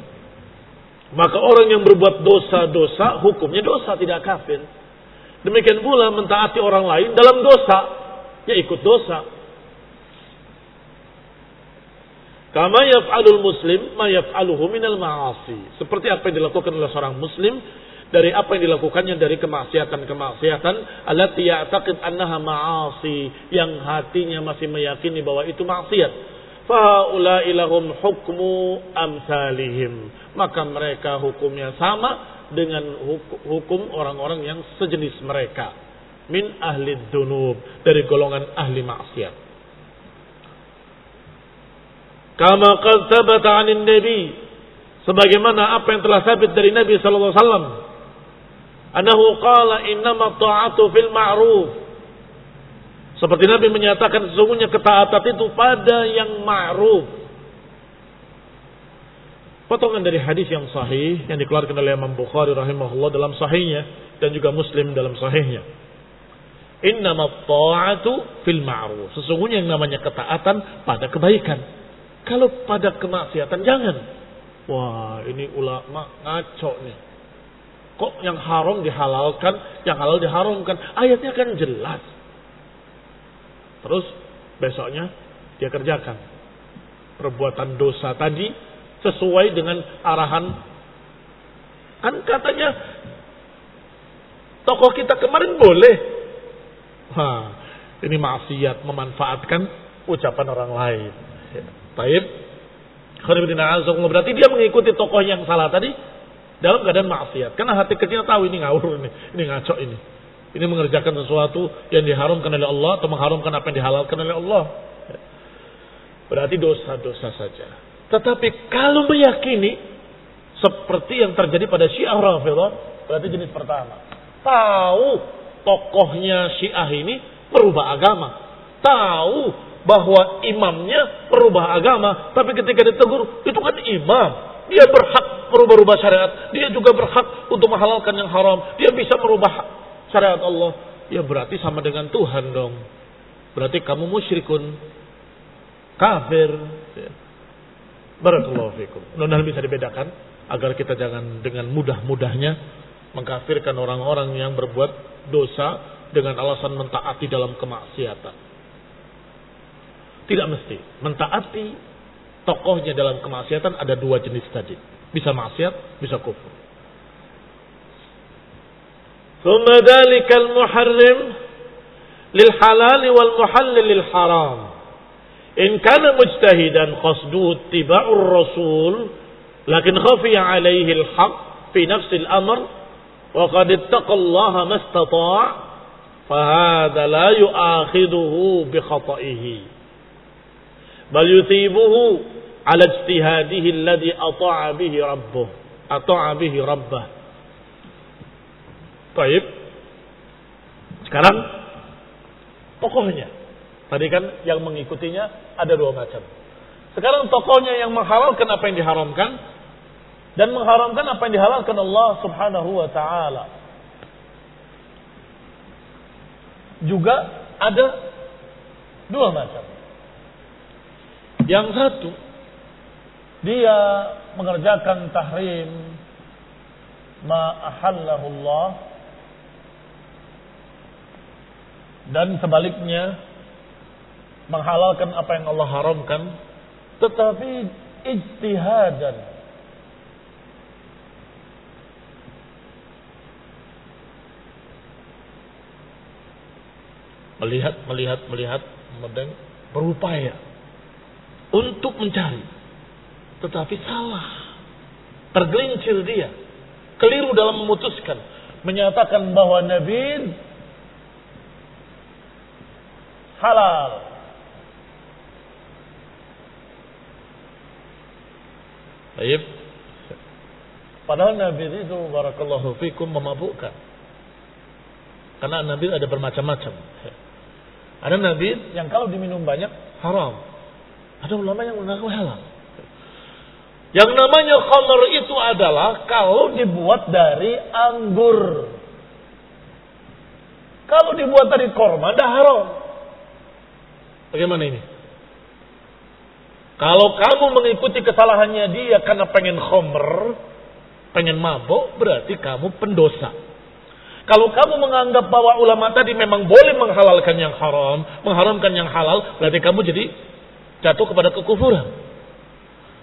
Maka orang yang berbuat dosa-dosa, hukumnya dosa, tidak kafir. Demikian pula mentaati orang lain dalam dosa, ya ikut dosa. Kama yaf'alul muslim ma yaf'aluhu minal ma'asi. Seperti apa yang dilakukan oleh seorang muslim dari apa yang dilakukannya dari kemaksiatan-kemaksiatan allati ya'taqid annaha ma'asi, yang hatinya masih meyakini bahwa itu maksiat. Fa ula'i lahum hukmu amsalihim, maka mereka hukumnya sama dengan hukum orang-orang yang sejenis mereka, min ahli dzunub, dari golongan ahli maksiat. Kama qad thabata 'anil nabi, sebagaimana apa yang telah sabit dari Nabi sallallahu alaihi wasallam, annahu qala innama ta'atu fil ma'ruf, seperti Nabi menyatakan sesungguhnya ketaatan itu pada yang ma'ruf. Potongan dari hadis yang sahih yang dikeluarkan oleh Imam Bukhari rahimahullah dalam sahihnya dan juga Muslim dalam sahihnya. Innama ta'atu fil ma'ruf, sesungguhnya yang namanya ketaatan pada kebaikan. Kalau pada kemaksiatan jangan. Wah, ini ulama ngaco nih. Kok yang haram dihalalkan, yang halal diharamkan? Ayatnya kan jelas. Terus besoknya dia kerjakan perbuatan dosa tadi sesuai dengan arahan. Kan katanya tokoh kita kemarin boleh. Ini maksiat, memanfaatkan ucapan orang lain. Baik. Berarti dia mengikuti tokoh yang salah tadi dalam keadaan maksiat. Karena hati kecil tahu ini ngawur ini ngaco ini. Ini mengerjakan sesuatu yang diharamkan oleh Allah atau mengharamkan apa yang dihalalkan oleh Allah. Berarti dosa-dosa saja. Tetapi kalau meyakini seperti yang terjadi pada Syiah Rafidhah, berarti jenis pertama. Tahu tokohnya Syiah ini merubah agama. Tahu bahwa imamnya merubah agama, tapi ketika ditegur, itu kan imam. Dia berhak merubah-rubah syariat. Dia juga berhak untuk menghalalkan yang haram. Dia bisa merubah syariat Allah. Ya berarti sama dengan Tuhan dong. Berarti kamu musyrikun, kafir. Barakallahu fikum. Mudah-mudahan bisa dibedakan agar kita jangan dengan mudah-mudahnya mengkafirkan orang-orang yang berbuat dosa dengan alasan mentaati dalam kemaksiatan. Tidak mesti mentaati tokohnya dalam kemaksiatan. Ada dua jenis tadi, bisa maksiat, bisa kufur. Thumma dhalikal muharrim lil halal wal muhallil lil haram. In kana mujtahidan qasduhu ittiba'ur rasul lakin khafiya alayhi al haqq fi nafsi al amr wa qad ittaqallaha mastata' fa hadha la yu'akhiduhu bi khata'ihi bal yuthibuhu ala ijtihadihi alladhi ata'a bihi rabbah. Baik. Sekarang tokohnya. Tadi kan yang mengikutinya ada dua macam. Sekarang tokohnya yang menghalalkan apa yang diharamkan dan mengharamkan apa yang dihalalkan Allah Subhanahu wa taala. Juga ada dua macam. Yang satu, dia mengerjakan tahrim ma ahallahu Allah, dan sebaliknya menghalalkan apa yang Allah haramkan, tetapi ijtihadan. melihat, kemudian berupaya untuk mencari, tetapi salah, tergelincir dia, keliru dalam memutuskan, menyatakan bahwa nabi halal. Baik. Padahal nabi itu barakallahu fikum memabukkan. Karena nabi ada bermacam-macam. Ada nabi yang kalau diminum banyak haram. Ada ulama yang mengaku halal. Yang namanya khamr itu adalah kalau dibuat dari anggur. Kalau dibuat dari korma, dah haram. Bagaimana ini? Kalau kamu mengikuti kesalahannya dia karena pengen khamr, pengen mabuk, berarti kamu pendosa. Kalau kamu menganggap bahwa ulama tadi memang boleh menghalalkan yang haram, mengharamkan yang halal, berarti kamu jadi jatuh kepada kekufuran.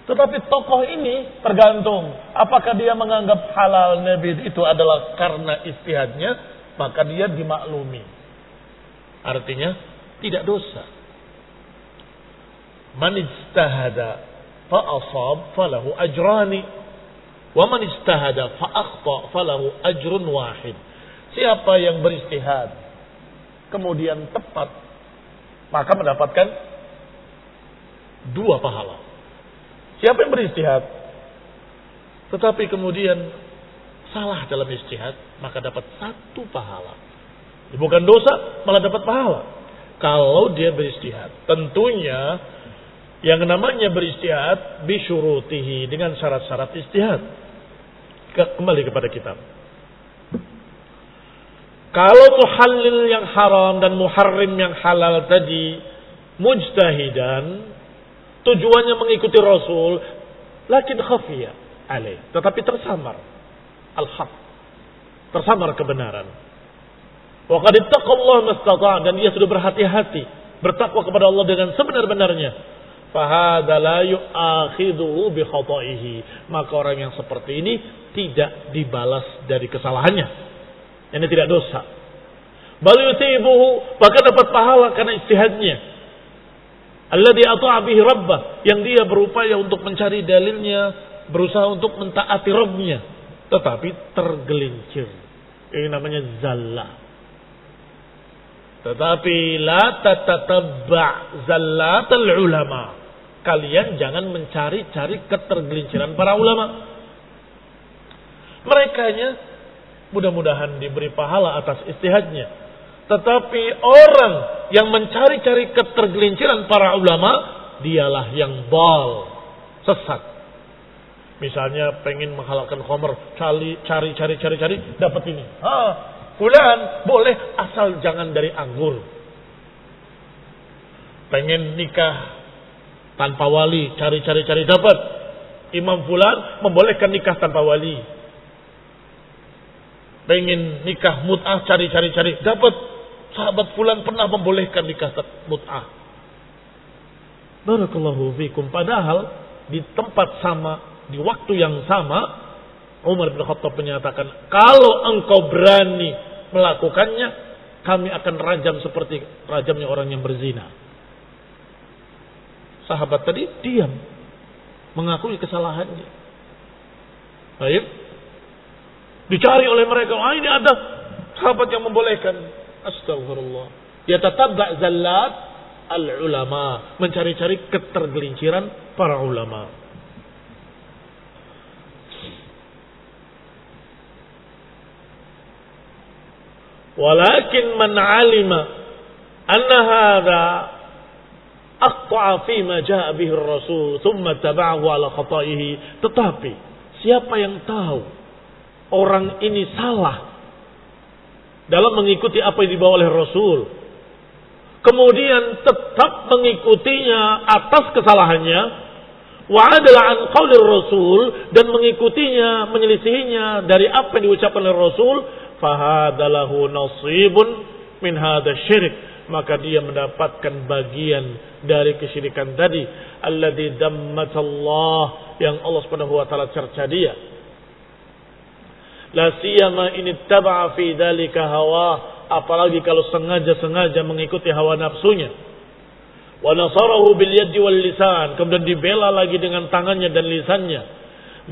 Tetapi tokoh ini tergantung. Apakah dia menganggap halal nabi itu adalah karena ijtihadnya, maka dia dimaklumi. Artinya tidak dosa. Man ijtahada fa asab falahu ajrani wa man ijtahada fa akhta falahu ajrun wahid. Siapa yang beristihad kemudian tepat, maka mendapatkan 2 pahala. Siapa yang beristihad tetapi kemudian salah dalam istihad, maka dapat 1 pahala. Bukan dosa, malah dapat pahala. Kalau dia beristihad, tentunya yang namanya beristihad bisyurutihi, dengan syarat-syarat istihad. Kembali kepada kitab. Kalau muhallil yang haram dan muharrim yang halal tadi mujtahidan, tujuannya mengikuti Rasul, lakin khafiya alaih, tetapi tersamar al-haq, tersamar kebenaran. Wa qad ittaqallaha mastata', dan dia sudah berhati-hati, bertakwa kepada Allah dengan sebenar-benarnya. Fa hadza la yu'akhidhu bi khata'ihi, maka orang yang seperti ini tidak dibalas dari kesalahannya. Ini tidak dosa. Bal yutibuhu, bahkan dapat pahala karena ijtihadnya. Alladzi ata'a bihi rabbah, yang dia berupaya untuk mencari dalilnya, berusaha untuk mentaati Rabbnya, tetapi tergelincir. Ini namanya zallah. Tetapi la tatatabba' zallatul ulama. Kalian jangan mencari-cari ketergelinciran para ulama. Merekanya mudah-mudahan diberi pahala atas ijtihadnya. Tetapi orang yang mencari-cari ketergelinciran para ulama, dialah yang dal, sesat. Misalnya pengen menghalalkan khamr, cari, dapat ini. Fulan boleh asal jangan dari anggur. Pengen nikah tanpa wali, cari dapat. Imam fulan membolehkan nikah tanpa wali. Pengen nikah mut'ah, cari, dapat. Sahabat fulan pernah membolehkan nikah mut'ah. Barakallahu fikum. Padahal di tempat sama, di waktu yang sama, Umar bin Khattab menyatakan, kalau engkau berani melakukannya, kami akan rajam seperti rajamnya orang yang berzina. Sahabat tadi diam, mengakui kesalahannya. Baik. Dicari oleh mereka, ini ada sahabat yang membolehkan. Astagfirullah. Yatatabba' zallat al-ulama, mencari-cari ketergelinciran para ulama. Walakin man 'alima anna hadha aqta'a fi ma jaa'a bihi ar-rasul thumma taba'ahu 'ala khata'ihi, tetapi siapa yang tahu orang ini salah dalam mengikuti apa yang dibawa oleh Rasul, kemudian tetap mengikutinya atas kesalahannya, wa adala an qaulir Rasul, dan mengikutinya, menyelisihinya dari apa yang diucapkan oleh Rasul, fahadalahu nasibun min hadha syirik, maka dia mendapatkan bagian dari kesyirikan tadi, alladzi dammatallah, yang Allah Subhanahu wa taala cerca dia. La siyama in ittaba'a fi dzalika hawa, apalagi kalau sengaja-sengaja mengikuti hawa nafsunya. Wa nasarahu bil yadi wal lisan, kemudian dibela lagi dengan tangannya dan lisannya.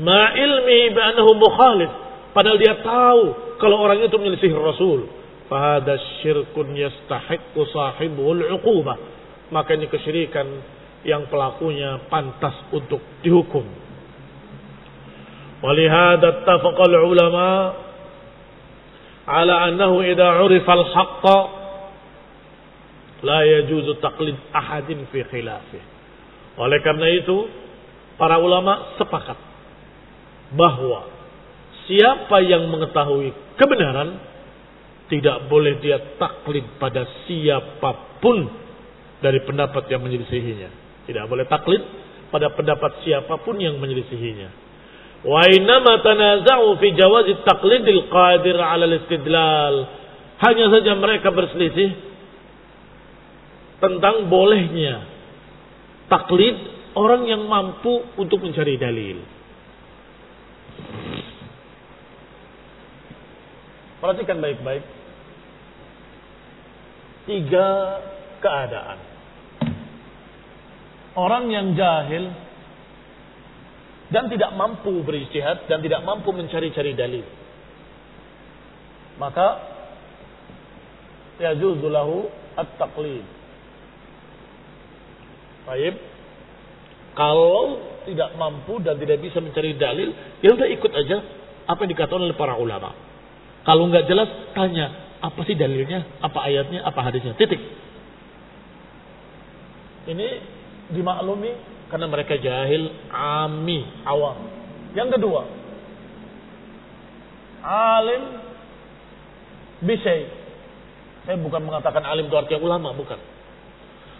Ma ilmi bi annahu mukhalif, padahal dia tahu kalau orang itu menyelisih Rasul. Fa hadza syirkun yastahiqqu sahibul 'uqubah. Maka ini kesyirikan yang pelakunya pantas untuk dihukum. Walihada ittafaqa ulama ala annahu idza 'urifa al-haqq la yajuzu taqlid ahadin fi khilafih. Oleh karena itu para ulama sepakat bahwa siapa yang mengetahui kebenaran tidak boleh dia taklid pada siapapun dari pendapat yang menyelisihinya. Tidak boleh taklid pada pendapat siapapun yang menyelisihinya. Wa innama tanaza'u fi jawazi taqlidil qadir 'ala al-istidlal. Hanya saja mereka berselisih tentang bolehnya taklid orang yang mampu untuk mencari dalil. Perhatikan baik-baik. 3 keadaan. Orang yang jahil dan tidak mampu berijtihad dan tidak mampu mencari-cari dalil, maka yajuzu lahu at-taqlid. Baik. Kalau tidak mampu dan tidak bisa mencari dalil, ya udah ikut aja apa yang dikatakan oleh para ulama. Kalau nggak jelas, tanya apa sih dalilnya, apa ayatnya, apa hadisnya, titik. Ini dimaklumi karena mereka jahil, awam. Yang kedua, alim bisyai. Saya bukan mengatakan alim itu artinya ulama, bukan.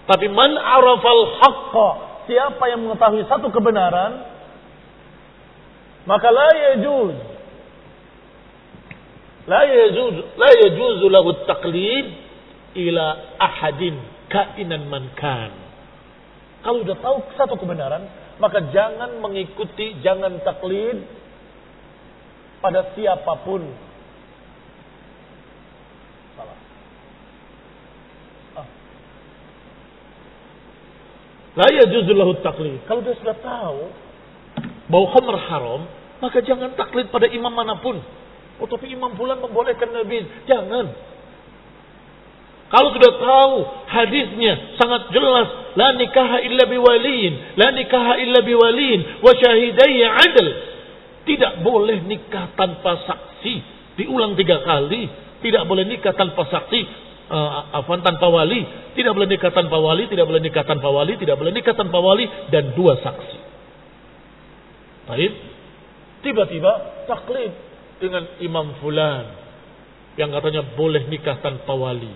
Tapi man arafal haqqa, siapa yang mengetahui satu kebenaran, maka la yajuzu lahu taqlid ila ahadin kainan man kan. Kalau sudah tahu satu kebenaran, maka jangan mengikuti, jangan taklid pada siapapun. Salah. La yajuzu lahu taqlid. Kalau dia sudah tahu bahwa khamr haram, maka jangan taklid pada imam manapun. Oh, tapi imam fulan membolehkan Nabi. Jangan. Kalau sudah tahu hadisnya sangat jelas, la nikaha illa biwaliyin, la nikaha illa biwaliyin wa syahidai adl. Tidak boleh nikah tanpa saksi. Diulang 3 kali. Tidak boleh nikah tanpa saksi. Tanpa wali. Tidak boleh nikah tanpa wali. Tidak boleh nikah tanpa wali. Tidak boleh nikah tanpa wali. Dan 2 saksi. Baik. Tiba-tiba taklid dengan imam fulan yang katanya boleh nikah tanpa wali.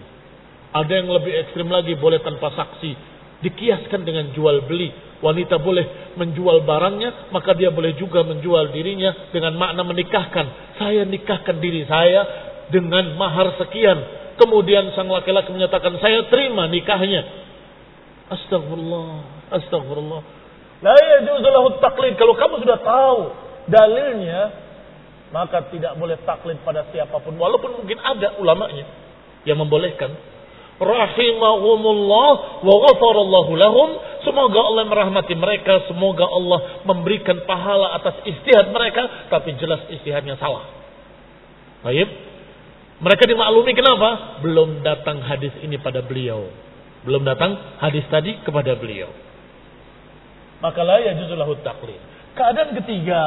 Ada yang lebih ekstrim lagi, boleh tanpa saksi. Dikiaskan dengan jual beli. Wanita boleh menjual barangnya, maka dia boleh juga menjual dirinya dengan makna menikahkan. Saya nikahkan diri saya dengan mahar sekian. Kemudian sang laki-laki menyatakan, saya terima nikahnya. Astagfirullah. La yajuzu lahu taqlid. Kalau kamu sudah tahu dalilnya, maka tidak boleh taklid pada siapapun. Walaupun mungkin ada ulamanya yang membolehkan. Rahimahumullah wa ghafarallahu lahum. Semoga Allah merahmati mereka. Semoga Allah memberikan pahala atas ijtihad mereka. Tapi jelas ijtihadnya salah. Baik. Mereka dimaklumi kenapa? Belum datang hadis ini pada beliau. Belum datang hadis tadi kepada beliau. Maka la yajuzu lahu taklid. Keadaan ketiga,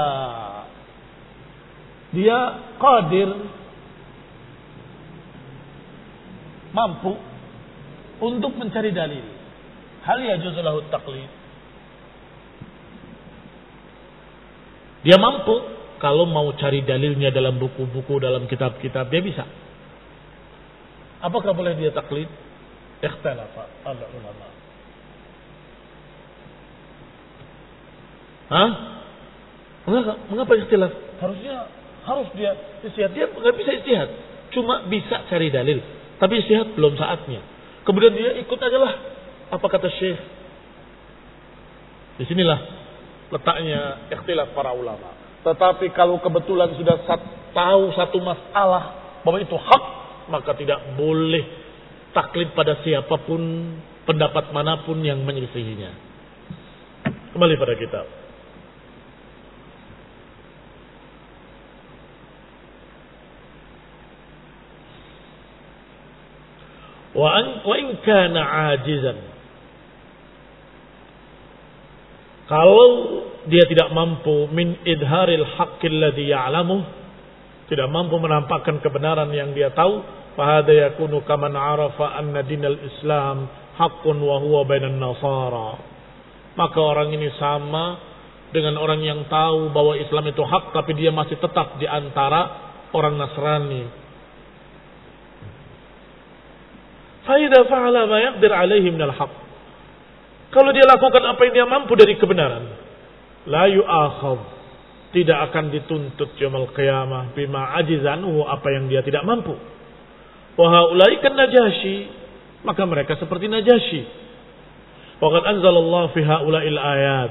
dia qadir, mampu untuk mencari dalil. Hal yajuzu lahu taqlid. Dia mampu kalau mau cari dalilnya dalam buku-buku, dalam kitab-kitab, dia bisa. Apakah boleh dia taklid? Ikhtalafa al-ulama. Mengapa ikhtilaf? Harus dia istihad. Dia nggak bisa istihad, cuma bisa cari dalil. Tapi istihad belum saatnya. Kemudian dia ikut adalah apa kata Syekh. Disinilah letaknya ikhtilaf para ulama. Tetapi kalau kebetulan sudah tahu satu masalah bahwa itu hak, maka tidak boleh taklid pada siapapun, pendapat manapun yang menyelisihinya. Kembali pada kitab. Wa in kana ajizan, kalau dia tidak mampu min idharil haqqil ladzi ya'lamu, tidak mampu menampakkan kebenaran yang dia tahu, fa hadza yakunu kaman arafa anna dinal Islam haqqun wa huwa bainan nasara. Maka orang ini sama dengan orang yang tahu bahwa Islam itu hak tapi dia masih tetap di antara orang Nasrani. Fa idza fa'ala ma yaqdir 'alaihi minal haqq, kalau dia lakukan apa yang dia mampu dari kebenaran, la yu'akhadh, tidak akan dituntut yaumul qiyamah bima ajizanhu, apa yang dia tidak mampu. Wa haula'i kan Najasyi, maka mereka seperti Najasyi. Wa qad anzalallahu fi haula'il ayat,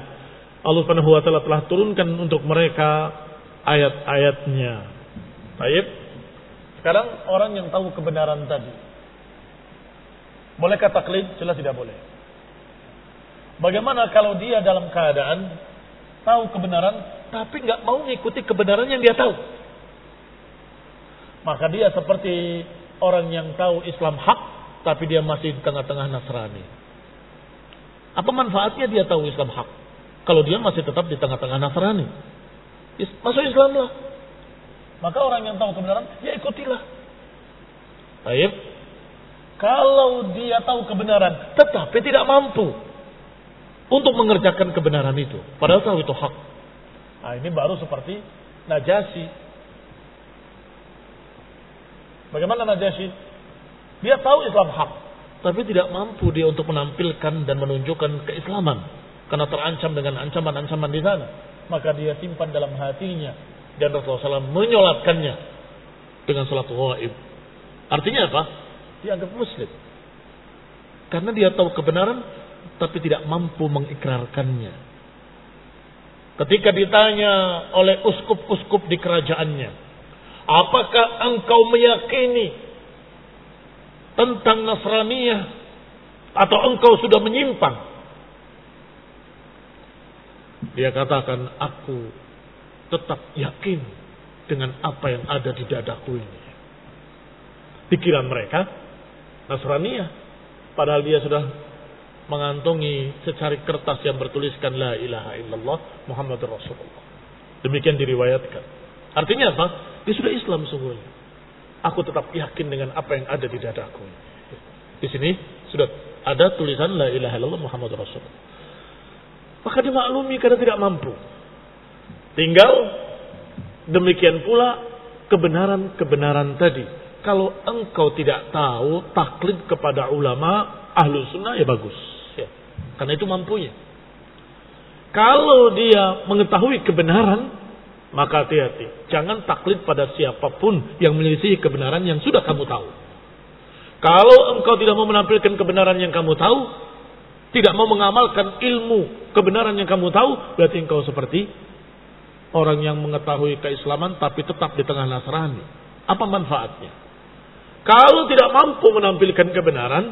Allah Subhanahu wa taala telah turunkan untuk mereka ayat-ayatnya. Baik. Sekarang orang yang tahu kebenaran tadi, bolehkah taklid? Jelas tidak boleh. Bagaimana kalau dia dalam keadaan tahu kebenaran tapi nggak mau mengikuti kebenaran yang dia tahu? Maka dia seperti orang yang tahu Islam hak tapi dia masih di tengah-tengah Nasrani. Apa manfaatnya dia tahu Islam hak kalau dia masih tetap di tengah-tengah Nasrani? Masuk Islam lah. Maka orang yang tahu kebenaran, ya ikutilah. Baik. Kalau dia tahu kebenaran tetapi tidak mampu untuk mengerjakan kebenaran itu, padahal tahu itu hak, nah ini baru seperti Najasyi. Bagaimana Najasyi? Dia tahu Islam hak tapi tidak mampu dia untuk menampilkan dan menunjukkan keislaman karena terancam dengan ancaman-ancaman di sana. Maka dia simpan dalam hatinya dan Rasulullah SAW menyolatkannya dengan salat ghaib. Artinya apa? Dianggap muslim karena dia tahu kebenaran tapi tidak mampu mengikrarkannya. Ketika ditanya oleh uskup-uskup di kerajaannya, apakah engkau meyakini tentang Nasraniyah atau engkau sudah menyimpang? Dia katakan, aku tetap yakin dengan apa yang ada di dadaku ini. Pikiran mereka Nasraniyah, padahal dia sudah mengantongi secari kertas yang bertuliskan la ilaha illallah Muhammadur Rasulullah. Demikian diriwayatkan. Artinya apa? Dia sudah Islam sungguhnya. Aku tetap yakin dengan apa yang ada di dadaku. Di sini sudah ada tulisan la ilaha illallah Muhammadur Rasulullah. Maka dimaklumi karena tidak mampu. Tinggal demikian pula kebenaran-kebenaran tadi. Kalau engkau tidak tahu, taklid kepada ulama ahlu sunnah ya bagus. Ya. Karena itu mampunya. Kalau dia mengetahui kebenaran, maka hati-hati. Jangan taklid pada siapapun yang menyelisihi kebenaran yang sudah kamu tahu. Kalau engkau tidak mau menampilkan kebenaran yang kamu tahu, tidak mau mengamalkan ilmu kebenaran yang kamu tahu, berarti engkau seperti orang yang mengetahui keislaman tapi tetap di tengah Nasrani. Apa manfaatnya? Kalau tidak mampu menampilkan kebenaran,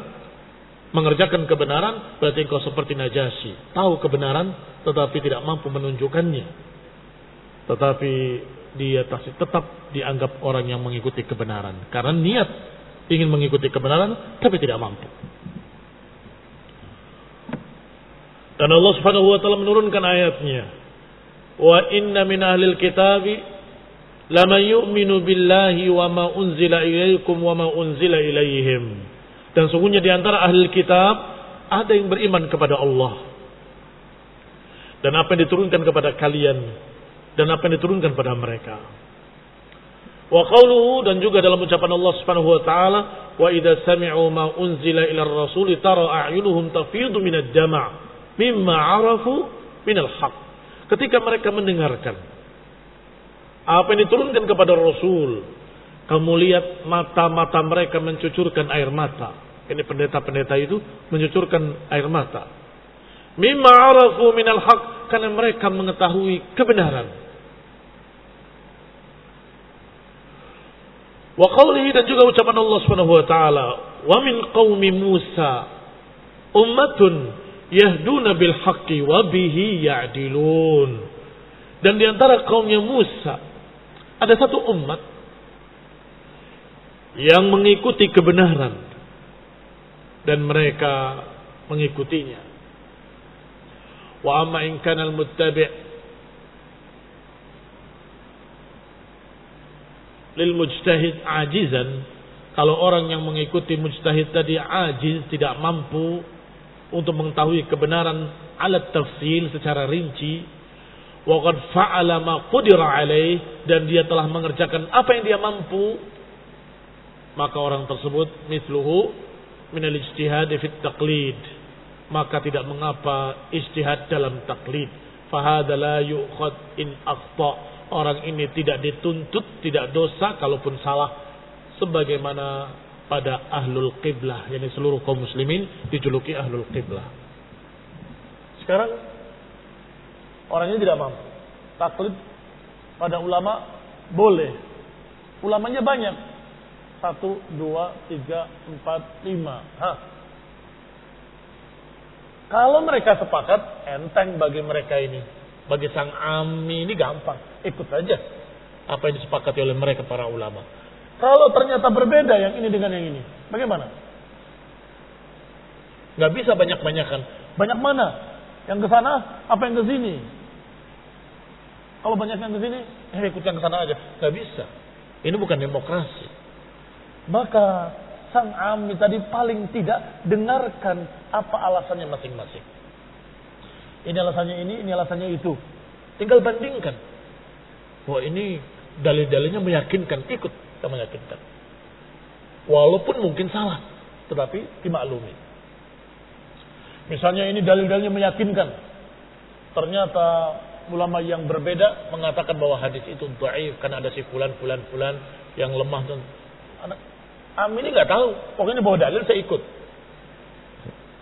mengerjakan kebenaran, berarti engkau seperti Najasyi. Tahu kebenaran, tetapi tidak mampu menunjukkannya. Tetapi dia tetap dianggap orang yang mengikuti kebenaran. Karena niat ingin mengikuti kebenaran, tapi tidak mampu. Dan Allah Subhanahu wa taala menurunkan ayatnya. Wa inna min ahlil kitabi lama yu'minu billahi wa ma unzila ilaikum wa ma unzila ilaihim. Dan sungguhnya di antara ahli kitab ada yang beriman kepada Allah dan apa yang diturunkan kepada kalian dan apa yang diturunkan pada mereka. Wa qauluhu, dan juga dalam ucapan Allah Subhanahu wa taala, wa idza sami'u ma unzila ila ar-rasul tara a'yunuhum tafidu minad dam' mimma 'arafu minal haqq. Ketika mereka mendengarkan apa yang diturunkan kepada Rasul, kamu lihat mata-mata mereka mencucurkan air mata. Ini pendeta-pendeta itu mencucurkan air mata. Mimma 'arafu minal haqq, karena mereka mengetahui kebenaran. Wa qawlihi, dan juga ucapan Allah Subhanahu wa taala, wa min qaumi Musa ummatun yahduna bil haqqi wa bihi ya'dilun. Dan di antara kaumnya Musa ada satu umat yang mengikuti kebenaran dan mereka mengikutinya. Wa amma in kana al-muttabi' lil mujtahid ajizan, kalau orang yang mengikuti mujtahid tadi ajiz, tidak mampu untuk mengetahui kebenaran alat tafsil secara rinci, wa qad fa'ala ma qudira alaih, dan dia telah mengerjakan apa yang dia mampu, maka orang tersebut mithluhu min al-ijtihad fi at-taqlid, maka tidak mengapa ijtihad dalam taklid. Fa hadza la yu'khad in akhta, orang ini tidak dituntut, tidak dosa kalaupun salah, sebagaimana pada ahlul qiblah, yakni seluruh kaum muslimin dijuluki ahlul qiblah. Sekarang orang ini tidak mampu taklid pada ulama, boleh. Ulamanya banyak, 1, 2, 3, 4, 5. Kalau mereka sepakat, enteng bagi mereka ini. Bagi sang ammi ini gampang, ikut saja apa yang disepakati oleh mereka para ulama. Kalau ternyata berbeda yang ini dengan yang ini, bagaimana? Gak bisa banyak-banyakan. Banyak mana? Yang ke sana apa yang ke sini? Kalau banyak yang ke sini, ikut yang ke sana aja. Gak bisa. Ini bukan demokrasi. Maka sang ammi tadi paling tidak dengarkan apa alasannya masing-masing. Ini alasannya ini alasannya itu. Tinggal bandingkan. Wah, ini dalil-dalilnya meyakinkan, ikut kita meyakinkan. Walaupun mungkin salah, tetapi dimaklumi. Misalnya ini dalil-dalilnya meyakinkan. Ternyata ulama yang berbeda mengatakan bahwa hadis itu dhaif karena ada si fulan yang lemah. Dan anak Am ini nggak tahu, pokoknya bawa dalil saya ikut.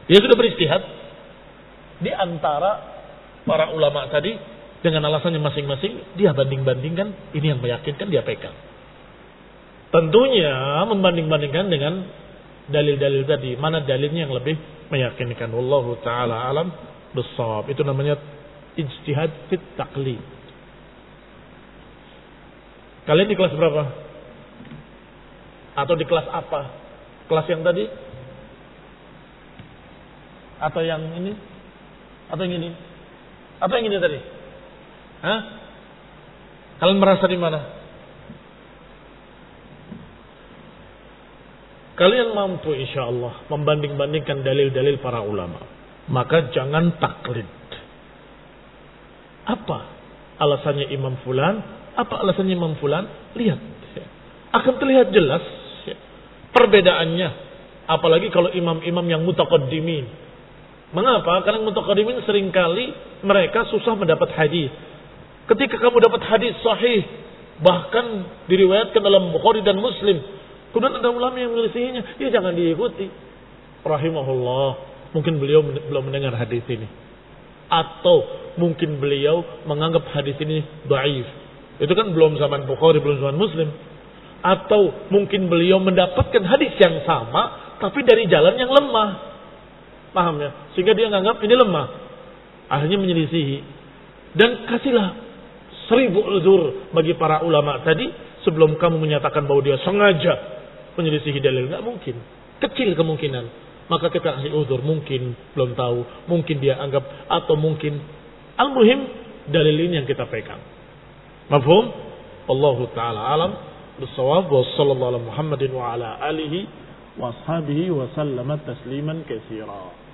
Dia sudah beristihad di antara para ulama tadi dengan alasannya masing-masing, dia banding-bandingkan, ini yang meyakinkan dia pegang. Tentunya membanding-bandingkan dengan dalil-dalil tadi, mana dalilnya yang lebih meyakinkan. Wallahu taala alam bissawab. Itu namanya ijtihad fit taqlid. Kalian di kelas berapa? Atau di kelas apa? Kelas yang tadi? Atau yang ini? Atau yang ini? Atau yang ini tadi? Hah? Kalian merasa di mana? Kalian mampu insyaallah membanding-bandingkan dalil-dalil para ulama. Maka jangan taklid. Apa alasannya Imam Fulan? Apa alasannya Imam Fulan? Lihat. Akan terlihat jelas perbedaannya. Apalagi kalau imam-imam yang mutaqaddimin. Mengapa? Karena mutaqaddimin seringkali mereka susah mendapat hadis. Ketika kamu dapat hadis sahih, bahkan diriwayatkan dalam Bukhari dan Muslim, kemudian ada ulama yang menyelisihinya, ya jangan diikuti. Rahimahullah, mungkin beliau belum mendengar hadis ini. Atau mungkin beliau menganggap hadis ini dhaif. Itu kan belum zaman Bukhari, belum zaman Muslim. Atau mungkin beliau mendapatkan hadis yang sama, tapi dari jalan yang lemah. Paham ya? Sehingga dia menganggap ini lemah. Akhirnya menyelisihi. Dan kasihlah 1000 uzur bagi para ulama tadi sebelum kamu menyatakan bahwa dia sengaja menyelisihi dalil. Nggak mungkin. Kecil kemungkinan. Maka kita kasih uzur. Mungkin belum tahu. Mungkin dia anggap. Atau mungkin. Al-muhim dalil ini yang kita pegang. Mafhum? Allahu ta'ala alam. Bissawab. Wa sallallahu ala Muhammadin wa ala alihi wa ashabihi wa sallama tasliman katsira.